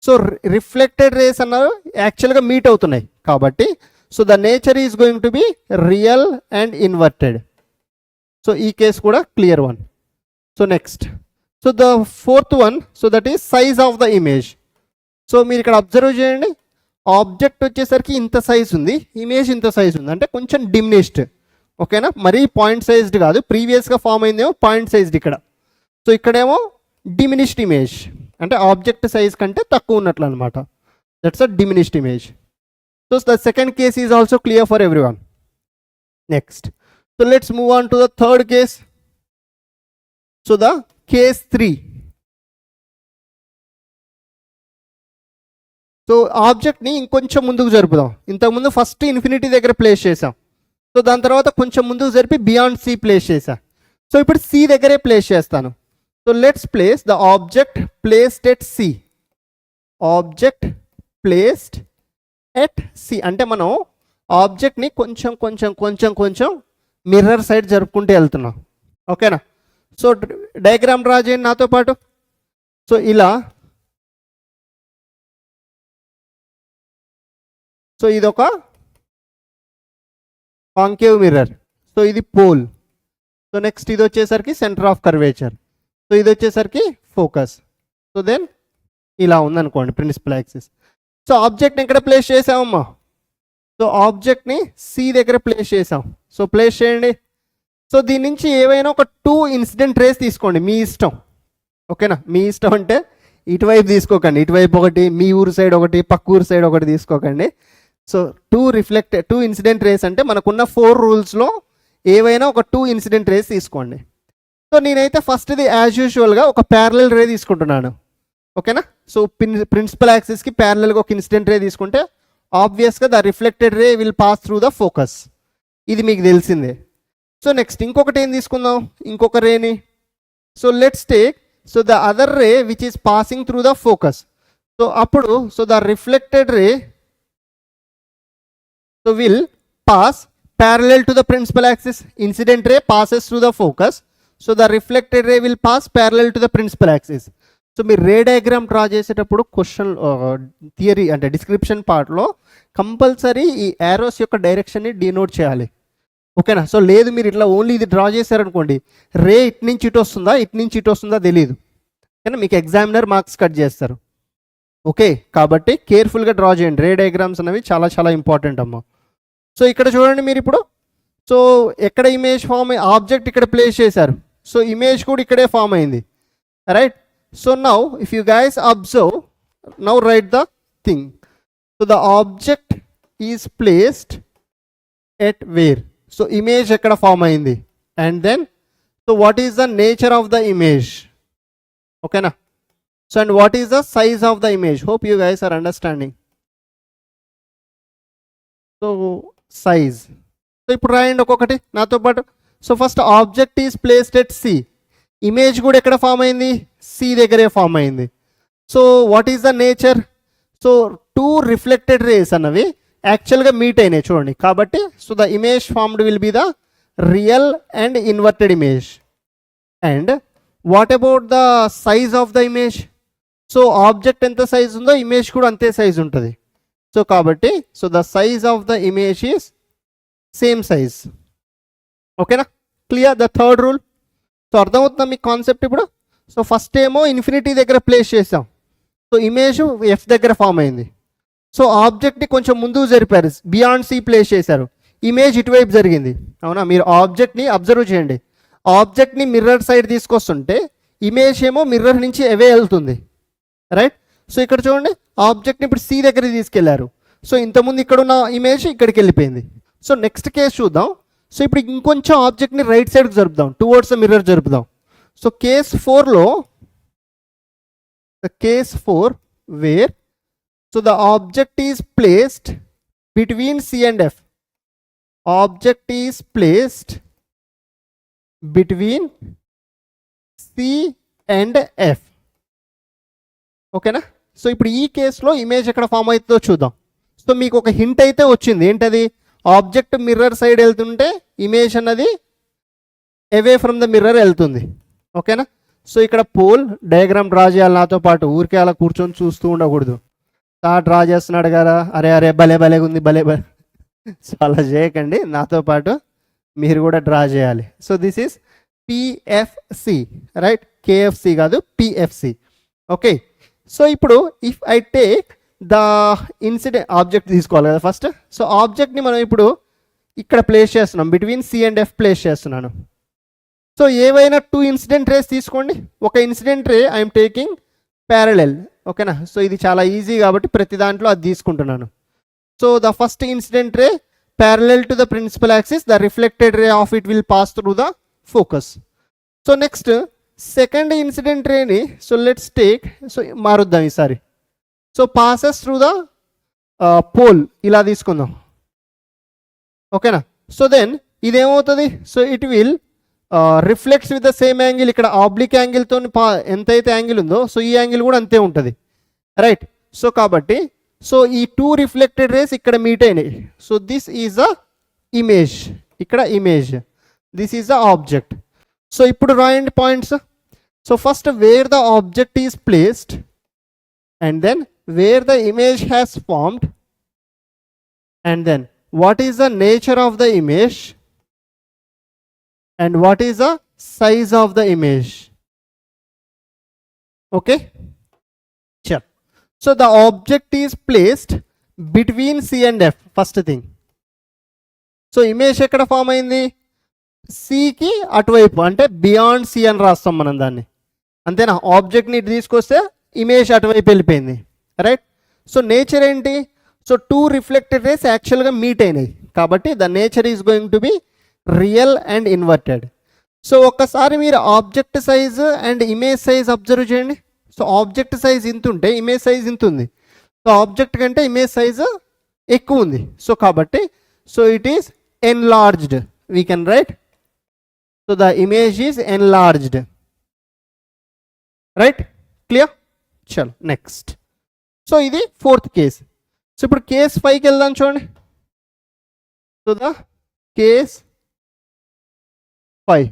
so reflected rays అన్నారు యాక్చువల్గా మీట్ అవుతున్నాయి. కాబట్టి so the nature is going to be real and inverted. So ఈ కేసు కూడా clear one. So next, so the fourth one, so that is size of the image. So మీరు ఇక్కడ అబ్జర్వ్ చేయండి, ఆబ్జెక్ట్ వచ్చేసరికి ఇంత సైజ్ ఉంది, ఇమేజ్ ఇంత సైజ్ ఉంది, అంటే కొంచెం డిమినిష్డ్. ఓకేనా? మరీ పాయింట్ సైజ్డ్ కాదు, ప్రీవియస్గా ఫామ్ అయిందేమో పాయింట్ సైజ్డ్ ఇక్కడ. సో ఇక్కడేమో డిమినిష్డ్ ఇమేజ్, అంటే ఆబ్జెక్ట్ సైజ్ కంటే తక్కువ ఉన్నట్లు అనమాట. That's a diminished image. So the second case is also clear for every one. Next, so let's move on to the third case. So the case 3. So ఆబ్జెక్ట్ని ఇంకొంచెం ముందుకు జరుపుదాం. ఇంతకుముందు ఫస్ట్ ఇన్ఫినిటీ దగ్గర ప్లేస్ చేసాం. సో దాని తర్వాత కొంచెం ముందుకు జరిపి బియాండ్ సి ప్లేస్ చేసా. సో ఇప్పుడు సి దగ్గరే ప్లేస్ చేస్తాను. So let's place the object placed at C. Object placed at C అంటే మనం ఆబ్జెక్ట్ని కొంచెం కొంచెం కొంచెం కొంచెం మిర్రర్ సైడ్ జరుపుకుంటూ వెళ్తున్నాం. ఓకేనా? సో డయాగ్రామ్ డ్రా చేయండి నాతో పాటు. సో ఇలా, సో ఇదొక కాంకేవ్ మిర్రర్. సో ఇది పోల్. సో నెక్స్ట్ ఇది వచ్చేసరికి సెంటర్ ఆఫ్ కర్వేచర్. సో ఇది వచ్చేసరికి ఫోకస్. సో దెన్ ఇలా ఉందనుకోండి ప్రిన్సిపల్ యాక్సిస్. సో ఆబ్జెక్ట్ని ఎక్కడ ప్లేస్ చేసామమ్మా? సో ఆబ్జెక్ట్ని సి దగ్గర ప్లేస్ చేసాం. సో ప్లేస్ చేయండి. సో దీని నుంచి ఏవైనా ఒక 2 ఇన్సిడెంట్ రేస్ తీసుకోండి, మీ ఇష్టం. ఓకేనా? మీ ఇష్టం అంటే ఇటువైపు తీసుకోకండి, ఇటువైపు ఒకటి, మీ ఊరు సైడ్ ఒకటి, పక్క ఊరు సైడ్ ఒకటి తీసుకోకండి. సో 2 ఇన్సిడెంట్ రేస్ అంటే మనకున్న 4 రూల్స్లో ఏవైనా ఒక 2 ఇన్సిడెంట్ రేస్ తీసుకోండి. సో నేనైతే ఫస్ట్ది యాజ్ యూజువల్గా ఒక ప్యారలల్ రే తీసుకుంటున్నాను. ఓకేనా? సో ప్రిన్సిపల్ యాక్సిస్కి ప్యారలల్గా ఒక ఇన్సిడెంట్ రే తీసుకుంటే ఆబ్వియస్గా the reflected ray will pass through the focus. ఇది మీకు తెలిసిందే. సో నెక్స్ట్ ఇంకొకటి ఏం తీసుకుందాం, ఇంకొక రేని. So let's take so the other ray which is passing through the focus. So అప్పుడు so the reflected ray so will pass parallel to the principal axis. Incident ray passes through the focus, so the reflected ray will pass parallel to the principal axis. So మీరు రే డయాగ్రామ్ డ్రా చేసేటప్పుడు క్వశ్చన్ థియరీ అంటే డిస్క్రిప్షన్ పార్ట్లో కంపల్సరీ ఈ యారోస్ యొక్క డైరెక్షన్ని డినోట్ చేయాలి. ఓకేనా? సో లేదు మీరు ఇట్లా ఓన్లీ ఇది డ్రా చేశారనుకోండి, రే ఇటు నుంచి ఇటు వస్తుందా ఇటు నుంచి ఇటు వస్తుందా తెలియదు. ఓకేనా? మీకు ఎగ్జామినర్ మార్క్స్ కట్ చేస్తారు. ఓకే, కాబట్టి కేర్ఫుల్గా డ్రా చేయండి. రే డయాగ్రామ్స్ అనేవి చాలా చాలా ఇంపార్టెంట్ అమ్మా. సో ఇక్కడ చూడండి మీరు ఇప్పుడు, సో ఎక్కడ ఇమేజ్ ఫామ్, ఆబ్జెక్ట్ ఇక్కడ ప్లేస్ చేశారు. సో ఇమేజ్ కూడా ఇక్కడే ఫామ్ అయింది. Right. So now if you guys observe, now write the thing. So the object is placed at where. So image ఎక్కడ ఫామ్ అయింది, and then so what is the nature of the image. ఓకేనా? So and what is the size of the image. Hope you guys are understanding. So size. So ఇప్పుడు రాయండి ఒక్కొక్కటి నాతో పాటు. So first object is placed at C. Image కూడా ఎక్కడ ఫామ్ అయింది, సి దగ్గరే ఫామ్ అయింది. So what is the nature, so two reflected rays అన్నవి యాక్చువల్గా మీట్ అయినాయి చూడండి. కాబట్టి so the image formed will be the real and inverted image. And what about the size of the image, so object ఎంత సైజ్ ఉందో ఇమేజ్ కూడా అంతే సైజ్ ఉంటుంది. సో కాబట్టి so the size of the image is same size. ఓకేనా, clear the third rule. So అర్థమవుతుందా మీకు కాన్సెప్ట్ ఇప్పుడు. సో ఫస్ట్ ఏమో ఇన్ఫినిటీ దగ్గర ప్లేస్ చేసాం, సో ఇమేజ్ ఎఫ్ దగ్గర ఫామ్ అయింది. సో ఆబ్జెక్ట్ని కొంచెం ముందుకు జరిపారు, బియాండ్ సి ప్లేస్ చేశారు, ఇమేజ్ ఇటువైపు జరిగింది. అవునా, మీరు ఆబ్జెక్ట్ని అబ్జర్వ్ చేయండి. ఆబ్జెక్ట్ని మిర్రర్ సైడ్ తీసుకొస్తుంటే ఇమేజ్ ఏమో మిర్రర్ నుంచి అవే వెళ్తుంది, రైట్. సో ఇక్కడ చూడండి, ఆబ్జెక్ట్ని ఇప్పుడు సి దగ్గరికి తీసుకెళ్లారు. సో ఇంతకుముందు ఇక్కడ ఉన్న ఇమేజ్ ఇక్కడికి వెళ్ళిపోయింది. సో నెక్స్ట్ కేసు చూద్దాం. సో ఇప్పుడు ఇంకొంచెం ఆబ్జెక్ట్ని రైట్ సైడ్కి జరుపుదాం, టువర్డ్స్ ద మిర్రర్ జరుపుదాం. సో కేస్ 4లో case 4 where so the object is placed between C and F. Object is placed between C and F. ఓకేనా. సో ఇప్పుడు ఈ కేసులో ఇమేజ్ ఎక్కడ ఫామ్ అవుతుందో చూద్దాం. సో మీకు ఒక హింట్ అయితే వచ్చింది, ఏంటది, ఆబ్జెక్ట్ మిర్రర్ సైడ్ వెళ్తుంటే ఇమేజ్ అన్నది అవే ఫ్రమ్ ద మిర్రర్ వెళ్తుంది. ఓకేనా. సో ఇక్కడ పోల్ డయాగ్రామ్ డ్రా చేయాలి నాతో పాటు, ఊరికే అలా కూర్చొని చూస్తూ ఉండకూడదు. డ్రా చేస్తున్నాడు కదా, అరే అరే భలే భలే ఉంది భలే భలే, సో అలా చేయకండి, నాతో పాటు మీరు కూడా డ్రా చేయాలి. So this is PFC, right, KFC కాదు, పిఎఫ్సి. ఓకే. సో ఇప్పుడు if I take the incident, object తీసుకోవాలి కదా ఫస్ట్. సో ఆబ్జెక్ట్ని మనం ఇప్పుడు ఇక్కడ ప్లేస్ చేస్తున్నాం, between C and F place చేస్తున్నాను. సో ఏవైనా 2 ఇన్సిడెంట్ రేస్ తీసుకోండి. ఒక incident ray I'm taking parallel. ఓకేనా. సో ఇది చాలా ఈజీ కాబట్టి ప్రతి దాంట్లో అది తీసుకుంటున్నాను. So the first incident ray parallel to the principal axis, the reflected ray of it will pass through the focus. So next second incident రేని సో లెట్స్ టేక్, సో మారుద్దాం ఈసారి. So passes through the pole, ఇలా తీసుకుందాం. ఓకేనా. సో దెన్ ఇదేమవుతుంది, so it will reflects with the same angle. ఇక్కడ ఆబ్లిక్ యాంగిల్తో ఎంతైతే యాంగిల్ ఉందో సో ఈ యాంగిల్ కూడా అంతే ఉంటుంది, రైట్. సో కాబట్టి సో ఈ 2 రిఫ్లెక్టెడ్ రేస్ ఇక్కడ మీట్ అయినాయి. So this is the image, ఇక్కడ image, this is the object. So ఇప్పుడు రాయండి points. So first where the object is placed, and then where the image has formed, and then what is the nature of the image, and what is the size of the image. Okay, sure. So the object is placed between C and F, first thing. So image ekkada form ayindi, C ki atuvaipu, ante beyond C అని రాస్తాం మనం దాన్ని, అంతేనా. ఆబ్జెక్ట్ ని తీసుకొస్తే ఇమేజ్ అటువైపు వెళ్ళిపోయింది, రైట్. సో నేచర్ ఏంటి, సో 2 రిఫ్లెక్టెడ్ రేస్ యాక్చువల్గా మీట్ అయినాయి కాబట్టి the nature is going to be real and inverted. So ఒక్కసారి మీరు object size and image size observe చేయండి. సో ఆబ్జెక్ట్ సైజ్ ఇంత ఉంటే ఇమేజ్ సైజ్ ఇంత ఉంది. సో ఆబ్జెక్ట్ కంటే ఇమేజ్ సైజ్ ఎక్కువ ఉంది. సో కాబట్టి so it is enlarged, we can write. So the image is enlarged, right, clear. చలో నెక్స్ట్. సో ఇది 4th కేస్. సో ఇప్పుడు కేస్ 5కి వెళ్దాం చూడండి. So the case 5,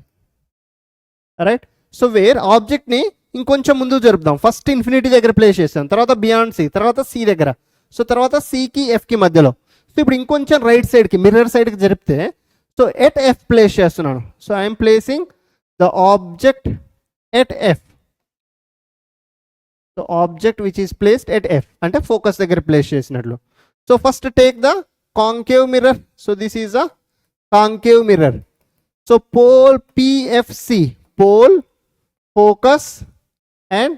right. So where ఆబ్జెక్ట్ని ఇంకొంచెం ముందుకు జరుపుదాం. ఫస్ట్ ఇన్ఫినిటీ దగ్గర ప్లేస్ చేస్తాం, తర్వాత బియాండ్ సి, తర్వాత సి దగ్గర, సో తర్వాత సికి ఎఫ్కి మధ్యలో. సో ఇప్పుడు ఇంకొంచెం రైట్ సైడ్కి మిర్రర్ సైడ్కి జరిపితే సో ఎట్ ఎఫ్ ప్లేస్ చేస్తున్నాను. So I'm placing the object at F. So object which is placed at F అంటే ఫోకస్ దగ్గర ప్లేస్ చేసినట్లు. So first take the concave mirror. So this is a concave mirror. So pole PFC, pole, focus and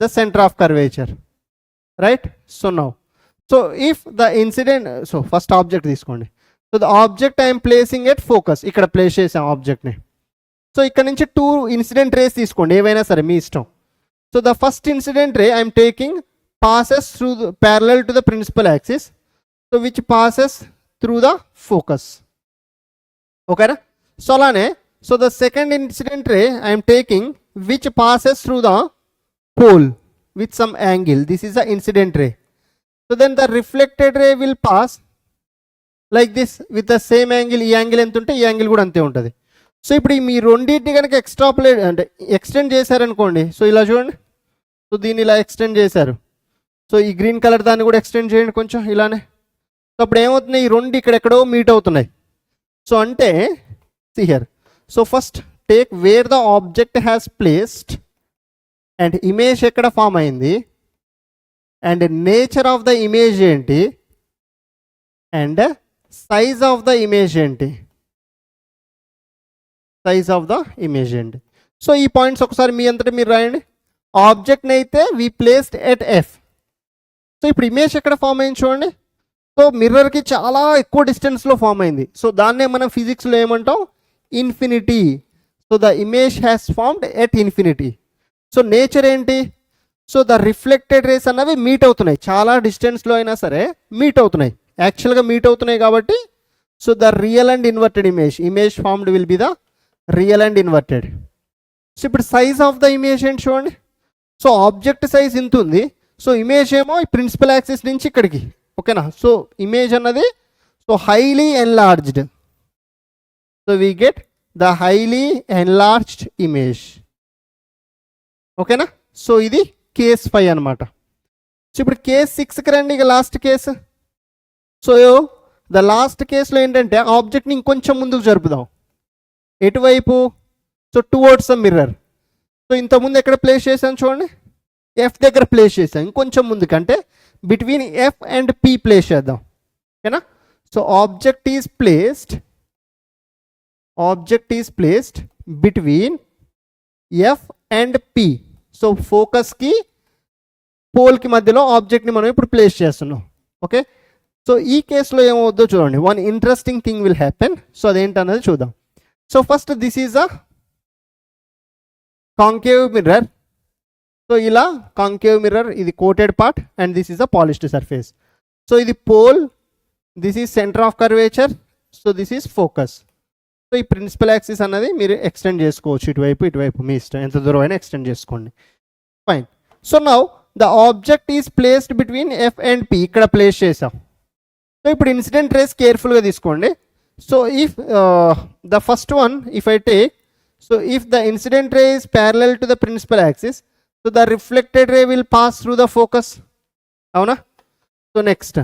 the center of curvature, right. So now, so if the incident, so first object తీసుకోండి. So the object I am placing at focus, ఇక్కడ ప్లేస్ చేసాం ఆబ్జెక్ట్ ని. సో ఇక్కడ నుంచి 2 ఇన్సిడెంట్ రేస్ తీసుకోండి, ఏవైనా సరే మీ ఇష్టం. So the first incident ray I'm taking passes through the parallel to the principal axis, so which passes through the focus. ఓకేనా. సో అలానే So the second incident ray I am taking which passes through the pole with some angle. This is the incident ray. So then the reflected ray will pass like this with the same angle. ఈ యాంగిల్ ఎంత ఉంటే ఈ యాంగిల్ కూడా అంతే ఉంటుంది. సో ఇప్పుడు మీ రెండింటిని కనుక ఎక్స్ట్రాపులేట్ అంటే ఎక్స్టెండ్ చేశారనుకోండి. సో ఇలా చూడండి. సో దీన్ని ఇలా ఎక్స్టెండ్ చేశారు. సో ఈ గ్రీన్ కలర్ దాన్ని కూడా ఎక్స్టెండ్ చేయండి కొంచెం ఇలానే. సో అప్పుడు ఏమవుతున్నాయి, ఈ రెండు ఇక్కడెక్కడో మీట్ అవుతున్నాయి. సో అంటే see here. So first take where the object has placed and image ఎక్కడ ఫామ్ అయింది and nature of the image ఏంటి and size of the image ఏంటి, సైజ్ ఆఫ్ ద ఇమేజ్ ఏంటి. సో ఈ పాయింట్స్ ఒకసారి మీ అంతటా మీరు రాయండి. ఆబ్జెక్ట్ని అయితే we placed at F. So ఇప్పుడు ఇమేజ్ ఎక్కడ ఫామ్ అయింది చూడండి. సో మిర్రర్కి చాలా ఎక్కువ డిస్టెన్స్లో ఫామ్ అయింది. సో దాన్నే మనం ఫిజిక్స్లో ఏమంటాం, infinity. So the image has formed at infinity. So nature ఏంటి, సో ద రిఫ్లెక్టెడ్ రేస్ అన్నవి మీట్ అవుతున్నాయి, చాలా డిస్టెన్స్లో అయినా సరే మీట్ అవుతున్నాయి, యాక్చువల్గా మీట్ అవుతున్నాయి కాబట్టి so the real and inverted image formed will be the real and inverted. So ఇప్పుడు సైజ్ ఆఫ్ ద ఇమేజ్ ఏంటి చూడండి. సో ఆబ్జెక్ట్ సైజ్ ఇంత ఉంది. సో ఇమేజ్ ఏమో ఈ ప్రిన్సిపల్ యాక్సిస్ నుంచి ఇక్కడికి, ఓకేనా. సో ఇమేజ్ అన్నది so highly enlarged. So we get the highly enlarged image, ఓకేనా. సో ఇది కేస్ 5 అనమాట. సో ఇప్పుడు కేస్ 6కి రండి, ఇక last case. So the last కేసులో ఏంటంటే ఆబ్జెక్ట్ని ఇంకొంచెం ముందుకు జరుపుదాం. ఎటువైపు, so towards the mirror. So ఇంతకుముందు ఎక్కడ ప్లేస్ చేశాను చూడండి, ఎఫ్ దగ్గర ప్లేస్ చేశాను. ఇంకొంచెం ముందుకు అంటే between F and P place చేద్దాం, ఓకేనా. So object is placed between F and P. So ఫోకస్కి పోల్కి మధ్యలో ఆబ్జెక్ట్ని మనం ఇప్పుడు ప్లేస్ చేస్తున్నాం, ఓకే. సో ఈ కేసులో ఏమవుద్దో చూడండి, one interesting thing will happen. So అదేంటన్నది చూద్దాం. So first this is a concave mirror. So ఇలా కాంకేవ్ మిర్రర్, ఇది coated part and this is a polished surface. So ఇది pole, this is centre of curvature, so this is focus. So ఈ ప్రిన్సిపల్ యాక్సిస్ అన్నది మీరు ఎక్స్టెండ్ చేసుకోవచ్చు, ఇటువైపు మీ ఇష్టం, ఎంత దూరం అయినా ఎక్స్టెండ్ చేసుకోండి, fine. So now the object is placed between F and P, ఇక్కడ ప్లేస్ చేసాం. సో ఇప్పుడు ఇన్సిడెంట్ రేస్ కేర్ఫుల్గా తీసుకోండి. So if the first one if I take, so if the incident ray is parallel to the principal axis, so the reflected ray will pass through the focus, avuna. So next,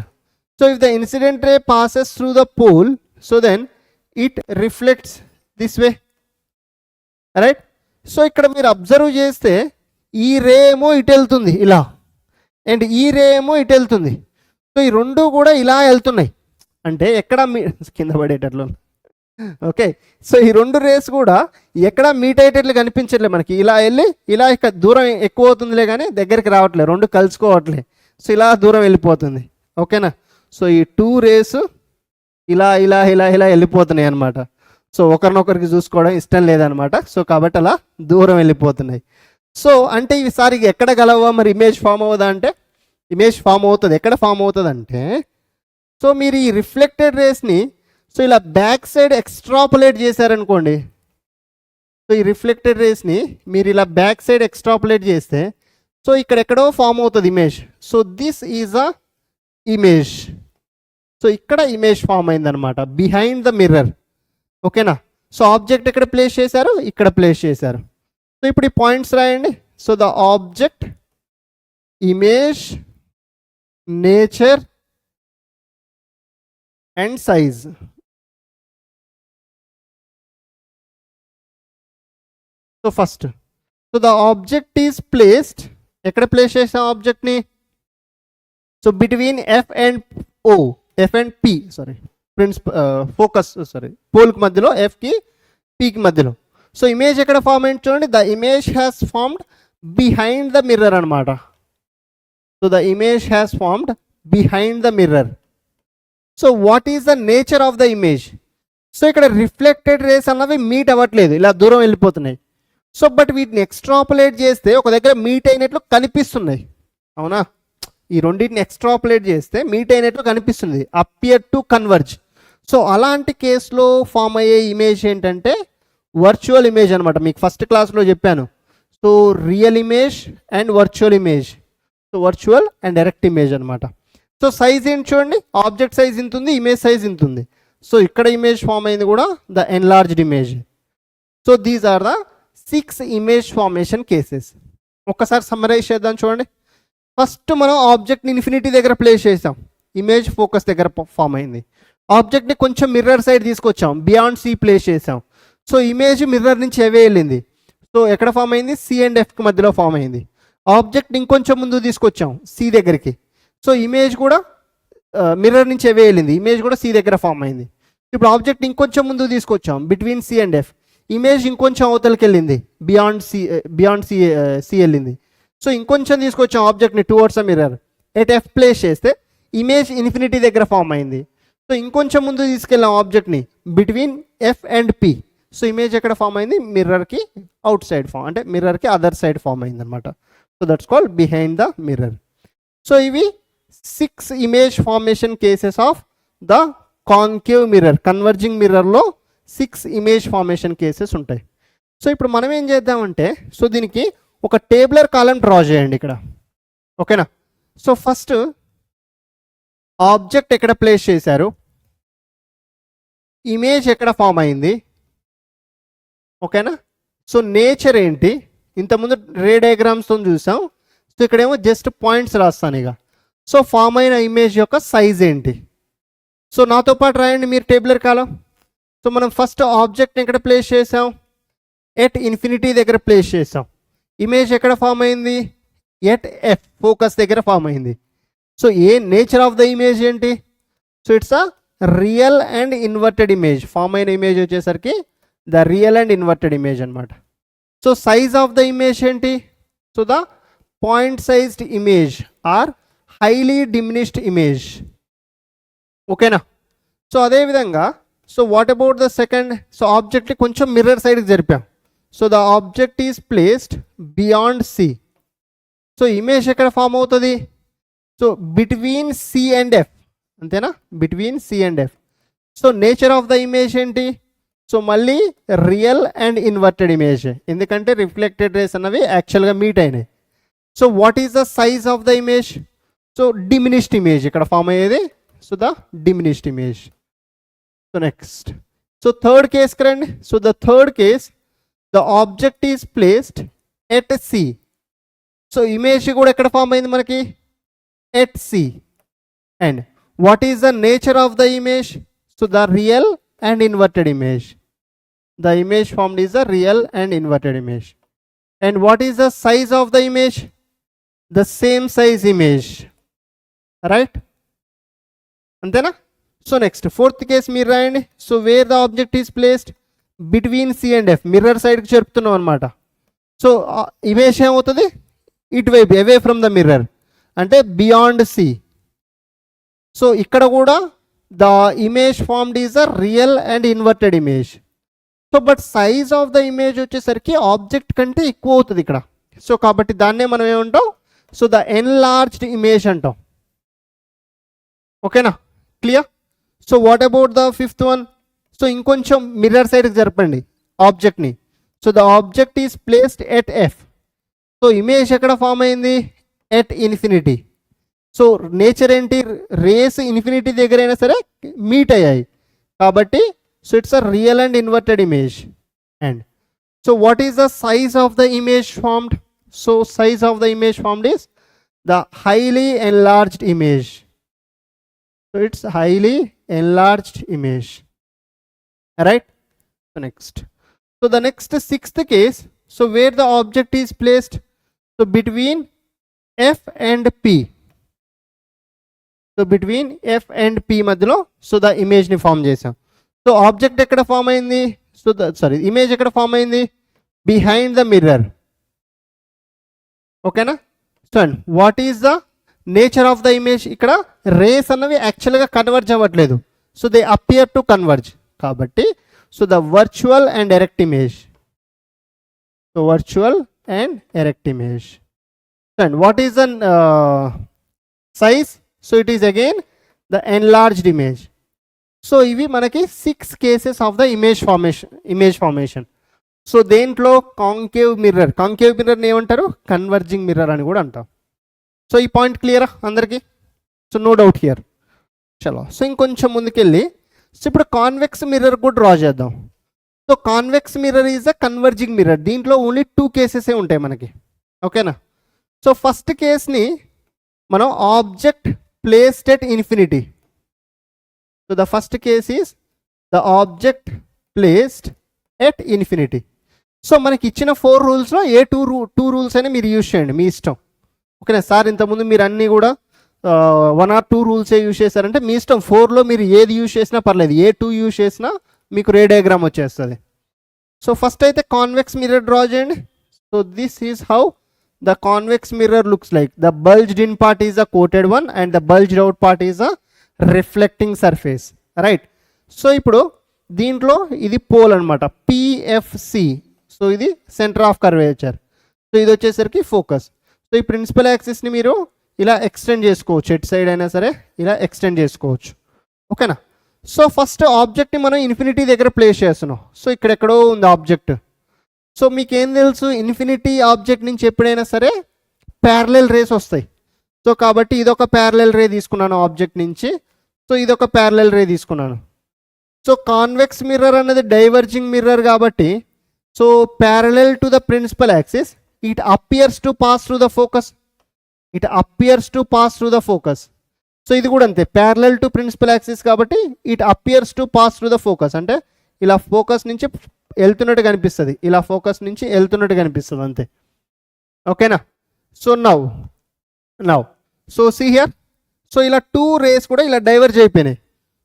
so if the incident ray passes through the pole, so then it reflects this way, right. So ఇక్కడ మీరు అబ్జర్వ్ చేస్తే ఈ రే ఏమో ఇటు వెళ్తుంది ఇలా, అండ్ ఈ రే ఏమో ఇటు వెళ్తుంది. సో ఈ రెండు కూడా ఇలా వెళ్తున్నాయి, అంటే ఎక్కడ కింద పడేటట్లు, ఓకే. సో ఈ రెండు రేస్ కూడా ఎక్కడ మీట్ అయ్యేటట్లు కనిపించట్లే మనకి, ఇలా వెళ్ళి ఇలా ఇక దూరం ఎక్కువ అవుతుందిలే కానీ దగ్గరికి రావట్లేదు, రెండు కలుసుకోవట్లే. సో ఇలా దూరం వెళ్ళిపోతుంది, ఓకేనా. సో ఈ 2 రేసు ఇలా ఇలా ఇలా ఇలా వెళ్ళిపోతున్నాయి అనమాట. సో ఒకరినొకరికి చూసుకోవడం ఇష్టం లేదనమాట. సో కాబట్టి అలా దూరం వెళ్ళిపోతున్నాయి. సో అంటే ఈసారి ఎక్కడ గలవా మరి ఇమేజ్ ఫామ్ అవ్వదా అంటే, ఇమేజ్ ఫామ్ అవుతుంది. ఎక్కడ ఫామ్ అవుతుంది అంటే, సో మీరు ఈ రిఫ్లెక్టెడ్ రేస్ని సో ఇలా బ్యాక్ సైడ్ ఎక్స్ట్రాపులేట్ చేశారనుకోండి. సో ఈ రిఫ్లెక్టెడ్ రేస్ని మీరు ఇలా బ్యాక్ సైడ్ ఎక్స్ట్రాపులేట్ చేస్తే సో ఇక్కడెక్కడో ఫామ్ అవుతుంది image. So this is a image. So ఇక్కడ ఇమేజ్ ఫామ్ అయిందనమాట బిహైండ్ ద మిర్రర్, ఓకేనా. సో ఆబ్జెక్ట్ ఎక్కడ ప్లేస్ చేశారు, ఇక్కడ ప్లేస్ చేశారు. సో ఇప్పుడు ఈ పాయింట్స్ రాయండి. So the object, image, nature and size. So first, so the object is placed, ఎక్కడ ప్లేస్ చేసాం ఆబ్జెక్ట్ని, so between F and P, focus పోల్కి మధ్యలో, ఎఫ్కి పీకి మధ్యలో. సో ఇమేజ్ ఎక్కడ ఫామ్ అయింది చూడండి, the image has formed behind the mirror అనమాట. So the image has formed behind the mirror. So what is the nature of the image. So ఇక్కడ రిఫ్లెక్టెడ్ రేస్ అన్నవి మీట్ అవ్వట్లేదు, ఇలా దూరం వెళ్ళిపోతున్నాయి. సో బట్ వీటిని ఎక్స్ట్రాపులేట్ చేస్తే ఒక దగ్గర మీట్ అయినట్లు కనిపిస్తున్నాయి, అవునా. ఈ రెండింటిని ఎక్స్ట్రాపులేట్ చేస్తే మీట్ అయినట్లు కనిపిస్తుంది, అపియర్ టు కన్వర్జ్. సో అలాంటి కేసులో ఫామ్ అయ్యే ఇమేజ్ ఏంటంటే వర్చువల్ ఇమేజ్ అనమాట. మీకు ఫస్ట్ క్లాస్లో చెప్పాను. So real image and virtual image. So virtual and direct image అనమాట. సో సైజ్ ఏంటి చూడండి, ఆబ్జెక్ట్ సైజ్ ఇంత ఉంది, ఇమేజ్ సైజ్ ఇంత ఉంది. సో ఇక్కడ ఇమేజ్ ఫామ్ అయింది కూడా the enlarged image. So these are the 6 image formation cases. ఒక్కసారి సమ్మరైజ్ చేద్దాం చూడండి. ఫస్ట్ మనం ఆబ్జెక్ట్ని ఇన్ఫినిటీ దగ్గర ప్లేస్ చేసాం, ఇమేజ్ ఫోకస్ దగ్గర ఫామ్ అయింది. ఆబ్జెక్ట్ని కొంచెం మిర్రర్ సైడ్ తీసుకొచ్చాం, బియాండ్ సి ప్లేస్ చేసాం. సో ఇమేజ్ మిర్రర్ నుంచి అవే వెళ్ళింది. సో ఎక్కడ ఫామ్ అయింది, సి అండ్ ఎఫ్కి మధ్యలో ఫామ్ అయింది. ఆబ్జెక్ట్ ఇంకొంచెం ముందు తీసుకొచ్చాం సి దగ్గరికి. సో ఇమేజ్ కూడా మిర్రర్ నుంచి అవే వెళ్ళింది, ఇమేజ్ కూడా సి దగ్గర ఫామ్ అయింది. ఇప్పుడు ఆబ్జెక్ట్ ఇంకొంచెం ముందు తీసుకొచ్చాం between C and F, image ఇంకొంచెం అవతలకి వెళ్ళింది, బియాండ్ సి వెళ్ళింది. సో ఇంకొంచెం తీసుకొచ్చాం ఆబ్జెక్ట్ని towards a mirror, at F place చేస్తే ఇమేజ్ ఇన్ఫినిటీ దగ్గర ఫామ్ అయింది. సో ఇంకొంచెం ముందు తీసుకెళ్ళాం ఆబ్జెక్ట్ని between F and P. So image ఎక్కడ ఫామ్ అయింది, మిర్రర్కి అవుట్ సైడ్ ఫామ్, అంటే మిర్రర్కి అదర్ సైడ్ ఫామ్ అయింది అనమాట. So that's called behind the mirror. So ఇవి 6 image formation cases of the concave mirror. Converging మిర్రర్లో 6 ఇమేజ్ ఫార్మేషన్ కేసెస్ ఉంటాయి. సో ఇప్పుడు మనం ఏం చేద్దామంటే, సో దీనికి ఒక టేబులర్ కాలం డ్రా చేయండి ఇక్కడ, ఓకేనా. సో ఫస్ట్ ఆబ్జెక్ట్ ఎక్కడ ప్లేస్ చేశారు, ఇమేజ్ ఎక్కడ ఫామ్ అయింది, ఓకేనా. సో నేచర్ ఏంటి, ఇంతకుముందు రే డయాగ్రామ్స్తో చూసాం. సో ఇక్కడేమో జస్ట్ పాయింట్స్ రాస్తాను ఇక. సో ఫామ్ అయిన ఇమేజ్ యొక్క సైజ్ ఏంటి. సో నాతో పాటు రాయండి మీరు టేబులర్ కాలం. సో మనం ఫస్ట్ ఆబ్జెక్ట్ని ఎక్కడ ప్లేస్ చేసాం, ఎట్ ఇన్ఫినిటీ దగ్గర ప్లేస్ చేసాం. ఇమేజ్ ఎక్కడ ఫామ్ అయింది, ఎట్ ఎఫ్ ఫోకస్ దగ్గర ఫామ్ అయింది. So a nature of the image ఏంటి, so it's a real and inverted image. Form అయిన ఇమేజ్ వచ్చేసరికి the real and inverted image అనమాట. So size of the image ఏంటి, so the point sized image or highly diminished image, ఓకేనా. సో అదేవిధంగా so what about the second, so ఆబ్జెక్ట్ని కొంచెం మిర్రర్ సైడ్కి జరిపాం. So the object is placed beyond C. So image ఎక్కడ ఫామ్ అవుతుంది, so between C and F, అంతేనా, between C and F. So nature of the image ఏంటి, సో మళ్ళీ రియల్ అండ్ ఇన్వర్టెడ్ ఇమేజ్, ఎందుకంటే రిఫ్లెక్టెడ్ రేస్ అన్నవి యాక్చువల్గా మీట్ అయినాయి. So what is the size of the image, so diminished image ఇక్కడ ఫామ్ అయ్యేది, so the diminished image. So next, so third కేస్కి రండి. So the third case, the object is placed at C. So image కూడా ఎక్కడ ఫామ్ అయింది మనకి, at C. And what is the nature of the image, so the real and inverted image. The image formed is a real and inverted image. And what is the size of the image, the same size image, right, antena. So next, fourth case meer rayandi. So where the object is placed between C and F, mirror side ki cherputunnam anamata. So image em avutadi, it way away from the mirror, ante beyond C. So ikkada kuda the image formed is a real and inverted image. So but size of the image వచ్చేసరికి ఆబ్జెక్ట్ కంటే ఎక్కువ అవుతుంది ఇక్కడ. సో కాబట్టి దాన్నే మనం ఏమంటాం, సో ద ఎన్లార్జ్డ్ ఇమేజ్ అంటాం, ఓకేనా, clear. So what about the fifth one, so ఇంకొంచెం మిర్రర్ సైడ్కి జరపండి ఆబ్జెక్ట్ని. So the object is placed at F. So image ఎక్కడ ఫామ్ అయింది, ఎట్ ఇన్ఫినిటీ. సో నేచర్ ఏంటి, రేస్ ఇన్ఫినిటీ దగ్గర అయినా సరే మీట్ అయ్యాయి కాబట్టి so it's a real and inverted image. And so what is the size of the image formed, so size of the image formed is the highly enlarged image. So it's highly enlarged image, right. So next, so the next sixth case, so where the object is placed, so between F and P. So between F and P మధ్యలో సో ద ఇమేజ్ని ఫామ్ చేసాం. సో ఆబ్జెక్ట్ ఎక్కడ ఫామ్ అయింది, సో ఇమేజ్ ఎక్కడ ఫామ్ అయింది, బిహైండ్ ద మిర్రర్, ఓకేనా. So and what is the nature of the image, ఇక్కడ రేస్ అన్నవి యాక్చువల్గా కన్వర్జ్ అవ్వట్లేదు, so they appear to converge కాబట్టి so the virtual and erect image. So virtual and erect image. And what is the size, so it is again the enlarged image. So ఇవి మనకి 6 cases of the image formation. So దేంట్లో కాంకేవ్ మిర్రర్ని ఏమంటారు, కన్వర్జింగ్ మిర్రర్ అని కూడా అంటాం. సో ఈ పాయింట్ క్లియరా అందరికీ? So no doubt here. చలో, సో ఇంకొంచెం ముందుకెళ్ళి సో ఇప్పుడు కాన్వెక్స్ మిర్రర్ కూడా డ్రా చేద్దాం. So convex mirror is a converging mirror. దీంట్లో ఓన్లీ 2 కేసెసే ఉంటాయి మనకి, ఓకేనా. సో ఫస్ట్ కేస్ని మనం object placed at infinity. So the first case is the object placed at infinity. So మనకి ఇచ్చిన 4 రూల్స్లో ఏ 2 రూల్స్ అయినా మీరు యూజ్ చేయండి, మీ ఇష్టం, ఓకేనా. సార్ ఇంతకుముందు మీరు అన్నీ కూడా 1 or 2 రూల్సే యూజ్ చేశారంటే మీ ఇష్టం. 4లో మీరు ఏది యూజ్ చేసినా పర్లేదు, ఏ 2 యూజ్ చేసినా మీకు రే డయాగ్రామ్ వచ్చేస్తుంది. సో ఫస్ట్ అయితే కాన్వెక్స్ మిర్రర్ డ్రా చేయండి. So this is how the convex mirror looks like. The bulged in part is a coated one and the bulged out part is a reflecting surface, right. So ఇప్పుడు దీంట్లో ఇది పోల్ అనమాట, పిఎఫ్సి. సో ఇది సెంటర్ ఆఫ్ కర్వేచర్. సో ఇది వచ్చేసరికి ఫోకస్. సో ఈ ప్రిన్సిపల్ యాక్సిస్ని మీరు ఇలా ఎక్స్టెండ్ చేసుకోవచ్చు, ఎటు సైడ్ అయినా సరే ఇలా ఎక్స్టెండ్ చేసుకోవచ్చు, ఓకేనా. సో ఫస్ట్ ఆబ్జెక్ట్ని మనం ఇన్ఫినిటీ దగ్గర ప్లేస్ చేస్తున్నాం. సో ఇక్కడెక్కడో ఉంది ఆబ్జెక్ట్. సో మీకేం తెలుసు, ఇన్ఫినిటీ ఆబ్జెక్ట్ నుంచి ఎప్పుడైనా సరే ప్యారలెల్ రేస్ వస్తాయి. సో కాబట్టి ఇదొక ప్యారలెల్ రే తీసుకున్నాను ఆబ్జెక్ట్ నుంచి, సో ఇదొక ప్యారలెల్ రే తీసుకున్నాను. సో కాన్వెక్స్ మిర్రర్ అనేది డైవర్జింగ్ మిర్రర్ కాబట్టి so parallel to the principal axis it appears to pass through the focus. So ఇది కూడా అంతే, ప్యారలెల్ టు ప్రిన్సిపల్ యాక్సిస్ కాబట్టి it appears to pass through the focus. అంటే ఇలా ఫోకస్ నుంచి వెళ్తున్నట్టు కనిపిస్తుంది, ఇలా ఫోకస్ నుంచి వెళ్తున్నట్టు కనిపిస్తుంది అంతే, ఓకేనా. So now so see here. So ఇలా 2 రేస్ కూడా ఇలా డైవర్జ్ అయిపోయినాయి.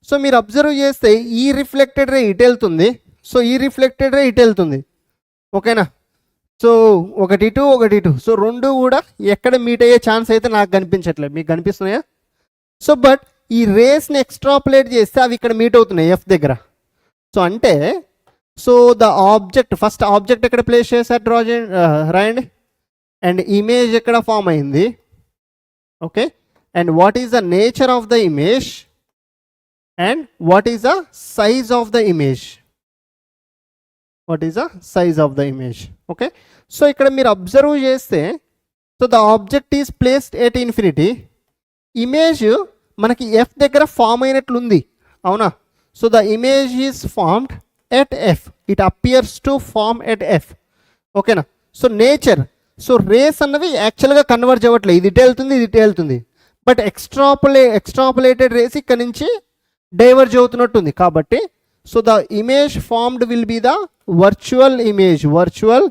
సో మీరు అబ్జర్వ్ చేస్తే ఈ రిఫ్లెక్టెడ్ రే ఇటు వెళ్తుంది, సో ఈ రిఫ్లెక్టెడ్ రే ఇటు వెళ్తుంది, ఓకేనా. సో ఒకటి ఇటు. సో 2 కూడా ఎక్కడ మీట్ అయ్యే ఛాన్స్ అయితే నాకు కనిపించట్లేదు, మీకు కనిపిస్తున్నాయా? సో బట్ ఈ రేస్ని ఎక్స్ట్రాపులేట్ చేస్తే అవి ఇక్కడ మీట్ అవుతున్నాయి ఎఫ్ దగ్గర. సో అంటే so the object, first object ఎక్కడ ప్లేస్ చేశారు డ్రా చేయండి, రాయండి. అండ్ ఇమేజ్ ఎక్కడ ఫామ్ అయింది, okay. And what is the nature of the image and what is the size of the image. Okay. So ఇక్కడ మీరు అబ్జర్వ్ చేస్తే so the object is placed at infinity. Image మనకి ఎఫ్ దగ్గర ఫామ్ అయినట్లుంది, అవునా. So the image is formed at F, it appears to form at F, ఓకేనా. సో నేచర్, సో రేస్ అన్నవి యాక్చువల్గా కన్వర్జ్ అవ్వట్లేదు, ఇది ఇటు వెళ్తుంది, బట్ ఎక్స్ట్రాపులేటెడ్ రేస్ ఇక్కడ నుంచి డైవర్జ్ అవుతున్నట్టుంది. కాబట్టి so the image formed will be the virtual image, virtual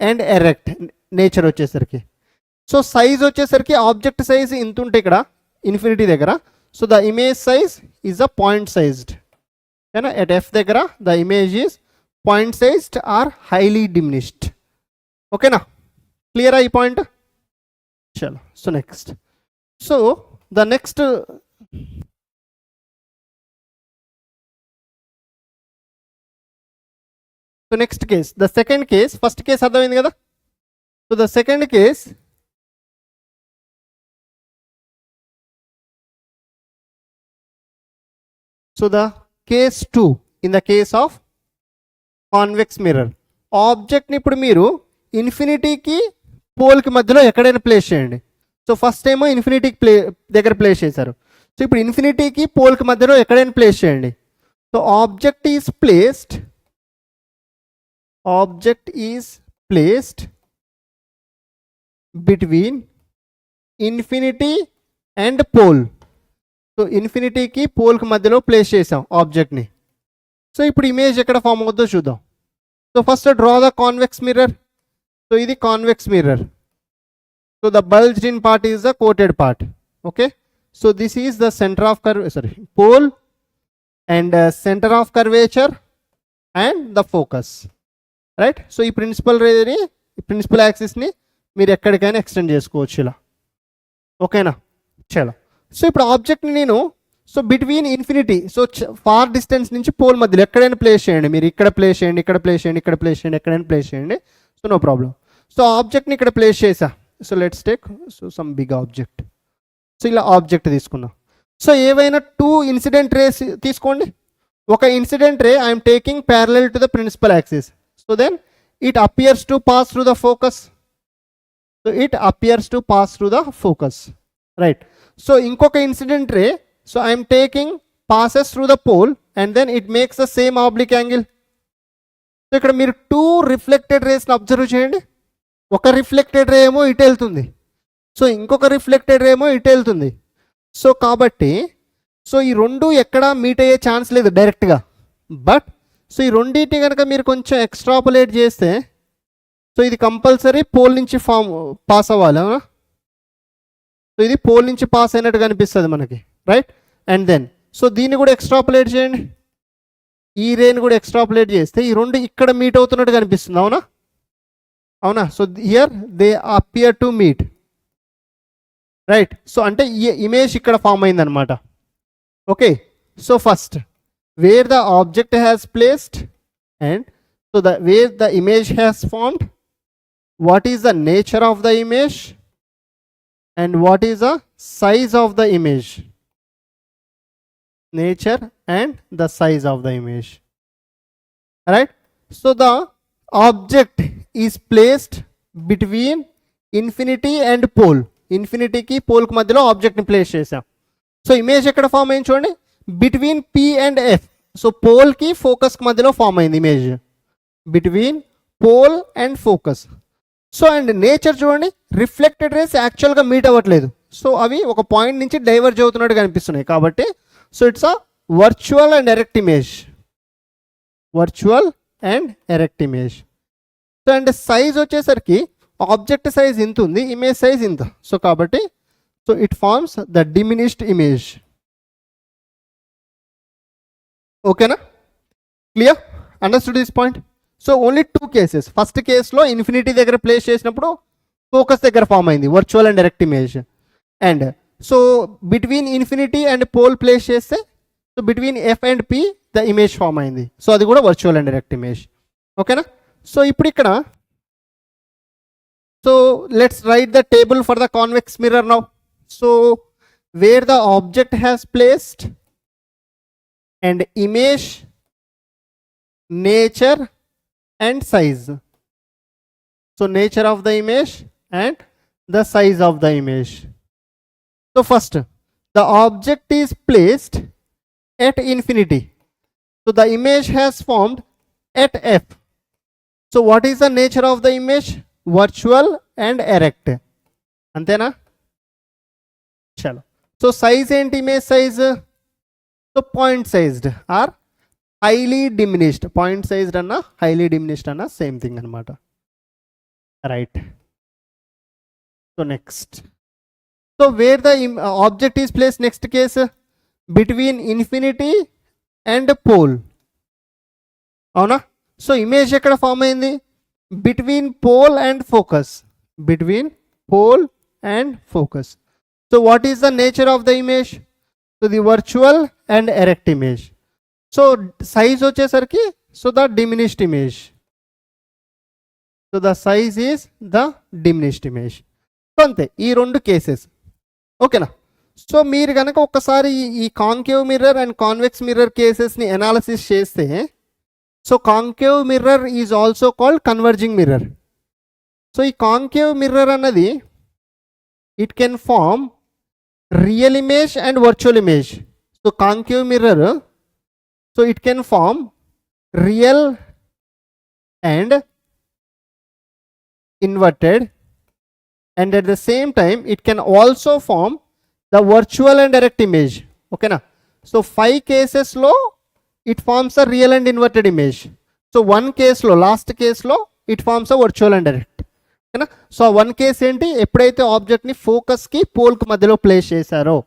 and erect nature వచ్చేసరికి. సో సైజ్ వచ్చేసరికి ఆబ్జెక్ట్ సైజ్ ఇంత ఉంటే ఇక్కడ ఇన్ఫినిటీ దగ్గర, so the image size is a point sized, ఓకేనా. ఎట్ ఎఫ్ దగ్గర the image is point sized or highly diminished, ఓకేనా. క్లియరా ఈ పాయింట్? చలో, so next. So the next case, the second case. First case అర్థమైంది కదా. So the second case, so the case 2 in the case of convex mirror. ఆబ్జెక్ట్ని ఇప్పుడు మీరు ఇన్ఫినిటీకి పోల్కి మధ్యలో ఎక్కడైనా ప్లేస్ చేయండి. సో ఫస్ట్ ఏమో ఇన్ఫినిటీకి దగ్గర ప్లేస్ చేశారు. సో ఇప్పుడు ఇన్ఫినిటీకి పోల్కి మధ్యలో ఎక్కడైనా ప్లేస్ చేయండి. So object is placed between infinity and pole. So ఇన్ఫినిటీకి పోల్కి మధ్యలో ప్లేస్ చేసాం ఆబ్జెక్ట్ని. సో ఇప్పుడు ఇమేజ్ ఎక్కడ ఫామ్ అవుతుందో చూద్దాం. So first draw the convex mirror. So ఇది convex mirror. So the bulged in part is the coated part, okay. So this is the centre of pole and centre of curvature and the focus, right. So ఈ ప్రిన్సిపల్ యాక్సిస్ని మీరు ఎక్కడికైనా ఎక్స్టెండ్ చేసుకోవచ్చు ఇలా, ఓకేనా. చలో, సో ఇప్పుడు ఆబ్జెక్ట్ని నేను so between infinity, so far distance నుంచి పోల్ మధ్యలో ఎక్కడైనా ప్లేస్ చేయండి. మీరు ఇక్కడ ప్లేస్ చేయండి, ఎక్కడైనా ప్లేస్ చేయండి. So no problem. సో ఆబ్జెక్ట్ని ఇక్కడ ప్లేస్ చేసా. So let's take some big object. So ఇలా ఆబ్జెక్ట్ తీసుకున్నాం. సో ఏవైనా 2 ఇన్సిడెంట్ రేస్ తీసుకోండి. ఒక incident ray I'm taking parallel to the principal axis. So then it appears to pass through the focus. So it appears to pass through the focus, right? So inkoka incident ray, so I am taking passes through the pole and then it makes the same oblique angle. So ఇక్కడ మీరు 2 రిఫ్లెక్టెడ్ రేస్ని అబ్జర్వ్ చేయండి. ఒక రిఫ్లెక్టెడ్ రే ఏమో ఇటు వెళ్తుంది, సో ఇంకొక రిఫ్లెక్టెడ్ రే ఏమో ఇటు వెళ్తుంది. సో కాబట్టి సో ఈ రెండు ఎక్కడ మీట్ అయ్యే ఛాన్స్ లేదు డైరెక్ట్గా. బట్ సో ఈ రెండింటిని కనుక మీరు కొంచెం ఎక్స్ట్రాపులేట్ చేస్తే సో ఇది కంపల్సరీ పోల్ నుంచి పాస్ అవ్వాలి, అవునా? సో ఇది పోల్ నుంచి పాస్ అయినట్టు కనిపిస్తుంది మనకి, రైట్? అండ్ దెన్ సో దీన్ని కూడా ఎక్స్ట్రాపులేట్ చేయండి, ఈ రేని కూడా ఎక్స్ట్రాపులేట్ చేస్తే ఈ రెండు ఇక్కడ మీట్ అవుతున్నట్టు కనిపిస్తుంది, అవునా? అవునా? So here they appear to meet, right? So అంటే ఈ ఇమేజ్ ఇక్కడ ఫామ్ అయిందనమాట. Okay, so first where the object has placed and so the wear the image has formed, what is the nature of the image and what is the size of the image. Nature and the size of the image, right? So the object is placed between infinity and pole. Infinity ki pole ku madhyalo object ni place chesam. So image ekkada form ayindi chudandi, between P and F. So pole ki focus ku madhyalo form ayindi image, between pole and focus. So and nature చూడండి, రిఫ్లెక్టెడ్ రేస్ యాక్చువల్గా మీట్ అవ్వట్లేదు, సో అవి ఒక పాయింట్ నుంచి డైవర్జ్ అవుతున్నట్టు కనిపిస్తున్నాయి. కాబట్టి so it's a virtual and erect image, virtual and erect image. So and size వచ్చేసరికి ఆబ్జెక్ట్ సైజ్ ఇంత ఉంది, ఇమేజ్ సైజ్ ఇంత. సో కాబట్టి so it forms the diminished image. ఓకేనా? Clear? Understood this point? So only 2 cases. First కేసులో ఇన్ఫినిటీ దగ్గర ప్లేస్ చేసినప్పుడు ఫోకస్ దగ్గర ఫామ్ అయింది virtual and direct image. And so between infinity and pole place చేస్తే so between F and P the image form అయింది, సో అది కూడా వర్చువల్ అండ్ డైరెక్ట్ ఇమేజ్. ఓకేనా? సో ఇప్పుడు ఇక్కడ so let's write the table for the convex mirror now. So where the object has placed and image, nature and size. So nature of the image and the size of the image. So first the object is placed at infinity, so the image has formed at F. So what is the nature of the image? Virtual and erect. Antena? Chalo. So size and image size, so point sized or highly diminished. Point sized anna highly diminished anna same thing anamata, right? So next, so where the object is placed, next case between infinity and pole, avuna? So image ekkada form ayindi, between pole and focus, between pole and focus. So what is the nature of the image? So the virtual and erect image. So size వచ్చేసరికి so the diminished image, so the size is the diminished image. So అంతే ఈ 2 కేసెస్. ఓకేనా? సో మీరు కనుక ఒక్కసారి ఈ concave mirror and convex mirror కేసెస్ని అనాలిసిస్ చేస్తే so concave mirror is also called converging mirror. So ఈ కాన్కేవ్ మిర్రర్ అన్నది it can form real image and virtual image. So concave mirror so it can form real and inverted, and at the same time it can also form the virtual and direct image. Okay na? So 5 cases lo it forms a real and inverted image. So 1 case lo, last case lo it forms a virtual and direct. Okay na? So 1 case enti eppudaithe object ni focus ki pole ku madhyalo place chesaro,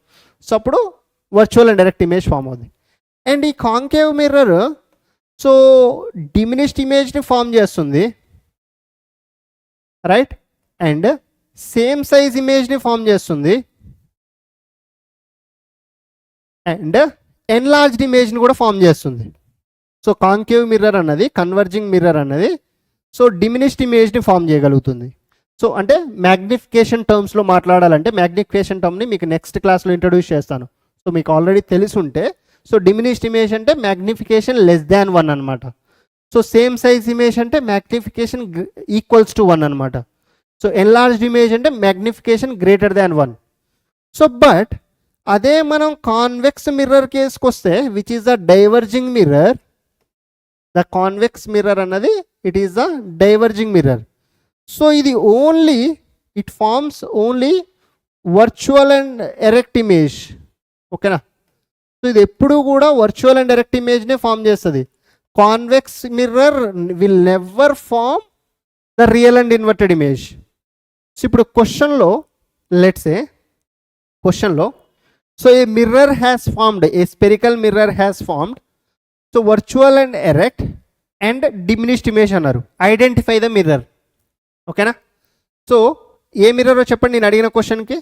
so appudu virtual and direct image form avudi. And ఈ కాన్కేవ్ మిర్రర్ సో డిమినిష్డ్ ఇమేజ్ని ఫామ్ చేస్తుంది, రైట్? అండ్ సేమ్ సైజ్ ఇమేజ్ని ఫామ్ చేస్తుంది, అండ్ ఎన్లార్జ్డ్ ఇమేజ్ని కూడా ఫామ్ చేస్తుంది. సో కాన్కేవ్ మిర్రర్ అన్నది, కన్వర్జింగ్ మిర్రర్ అన్నది సో డిమినిష్డ్ ఇమేజ్ని ఫామ్ చేయగలుగుతుంది. సో అంటే మ్యాగ్నిఫికేషన్ టర్మ్స్లో మాట్లాడాలంటే మ్యాగ్నిఫికేషన్ టర్మ్ని మీకు నెక్స్ట్ క్లాస్లో ఇంట్రడ్యూస్ చేస్తాను. సో మీకు ఆల్రెడీ తెలిసి ఉంటే సో డిమినిష్డ్ ఇమేజ్ అంటే మ్యాగ్నిఫికేషన్ లెస్ దాన్ 1 అనమాట. సో సేమ్ సైజ్ ఇమేజ్ అంటే మ్యాగ్నిఫికేషన్ ఈక్వల్స్ టు 1 అనమాట. సో ఎన్లార్జ్డ్ ఇమేజ్ అంటే magnification greater than 1. So but అదే మనం కాన్వెక్స్ మిర్రర్ కేసుకు వస్తే which is the diverging mirror, the convex mirror అన్నది it is the diverging mirror. So ఇది only it forms only virtual and erect image. ఓకేనా? సో ఇది ఎప్పుడు కూడా వర్చువల్ అండ్ డైరెక్ట్ ఇమేజ్నే ఫామ్ చేస్తుంది. Convex mirror will never form the real and inverted image. So ఇప్పుడు క్వశ్చన్లో లెట్స్ ఏ క్వశ్చన్లో so a mirror has formed, a spherical mirror has formed, so virtual and erect and diminished image అన్నారు. Identify the mirror. ఓకేనా? సో ఏ మిర్రరో చెప్పండి నేను అడిగిన క్వశ్చన్కి,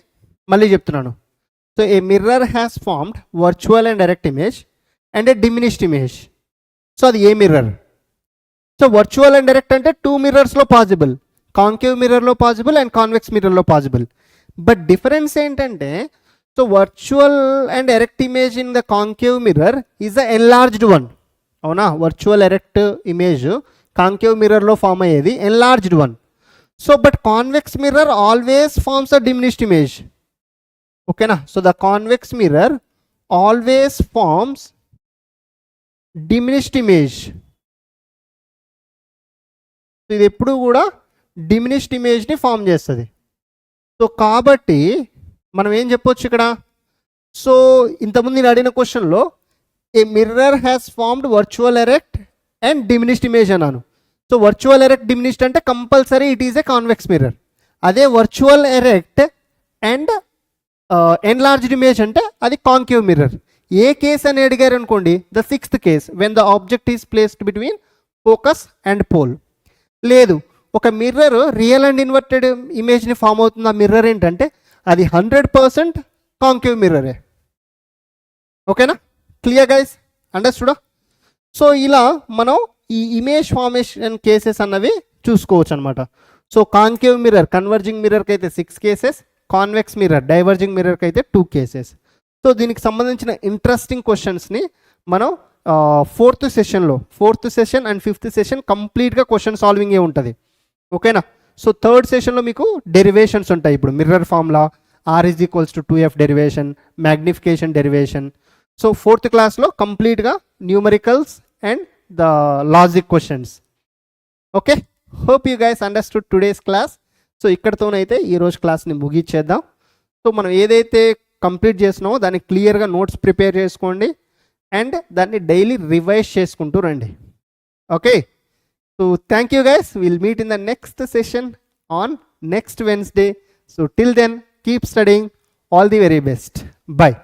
మళ్ళీ చెప్తున్నాను. So a mirror has formed virtual and direct image and a diminished image. So అది ఏ mirror? So virtual and direct అంటే 2 మిర్రర్స్లో పాసిబుల్, కాంకేవ్ మిర్రర్లో పాసిబుల్ అండ్ కాన్వెక్స్ మిర్రర్లో పాసిబుల్. బట్ డిఫరెన్స్ ఏంటంటే so virtual and erect image in the concave mirror is the enlarged one. అవునా? వర్చువల్ ఎరెక్ట్ ఇమేజ్ కాంకేవ్ మిర్రర్లో ఫామ్ అయ్యేది enlarged one. So but convex mirror always forms a diminished image. ఓకేనా? So the convex mirror always forms diminished image. ఇది ఎప్పుడు కూడా డిమినిష్డ్ ఇమేజ్ని ఫామ్ చేస్తుంది. సో కాబట్టి మనం ఏం చెప్పొచ్చు ఇక్కడ? సో ఇంతకుముందు నేను అడిగిన క్వశ్చన్లో a mirror has formed virtual erect and diminished image అన్నాను. సో వర్చువల్ ఎరెక్ట్ డిమినిష్డ్ అంటే compulsory it is a convex mirror. అదే virtual erect and enlarged image అంటే అది కాంకేవ్ మిర్రర్. ఏ కేస్ అని అడిగారు అనుకోండి, the 6th case when the object is placed between focus and pole. లేదు, ఒక మిర్రర్ రియల్ అండ్ ఇన్వర్టెడ్ ఇమేజ్ని ఫామ్ అవుతుంది. ఆ మిర్రర్ ఏంటంటే అది 100% కాంకేవ్ మిర్రరే. ఓకేనా? Clear guys? అండర్స్టూడా? సో ఇలా మనం ఈ ఇమేజ్ ఫార్మేషన్ కేసెస్ అన్నవి చూసుకోవచ్చు అనమాట. సో కాంకేవ్ మిర్రర్ కన్వర్జింగ్ మిర్రర్కి అయితే 6 కేసెస్, కాన్వెక్స్ మిర్రర్ డైవర్జింగ్ మిర్రర్కి అయితే 2 కేసెస్. సో దీనికి సంబంధించిన ఇంట్రెస్టింగ్ క్వశ్చన్స్ని మనం 4th session and 5th session కంప్లీట్గా క్వశ్చన్ సాల్వింగే ఉంటుంది. ఓకేనా? సో 3rd సెషన్లో మీకు డెరివేషన్స్ ఉంటాయి. ఇప్పుడు mirror formula, R is equals to 2f derivation, magnification derivation. So 4th క్లాస్లో కంప్లీట్గా numericals and the logic questions. Okay, hope you guys understood today's class. So ఇక్కడతోనైతే ఈరోజు క్లాస్ని ముగించేద్దాం. సో మనం ఏదైతే కంప్లీట్ చేసినామో దాన్ని క్లియర్గా నోట్స్ ప్రిపేర్ చేసుకోండి అండ్ దాన్ని డైలీ రివైజ్ చేసుకుంటూ రండి. Okay, so thank you guys. Will meet in the next session on next Wednesday. So till then, keep studying. All the very best. Bye.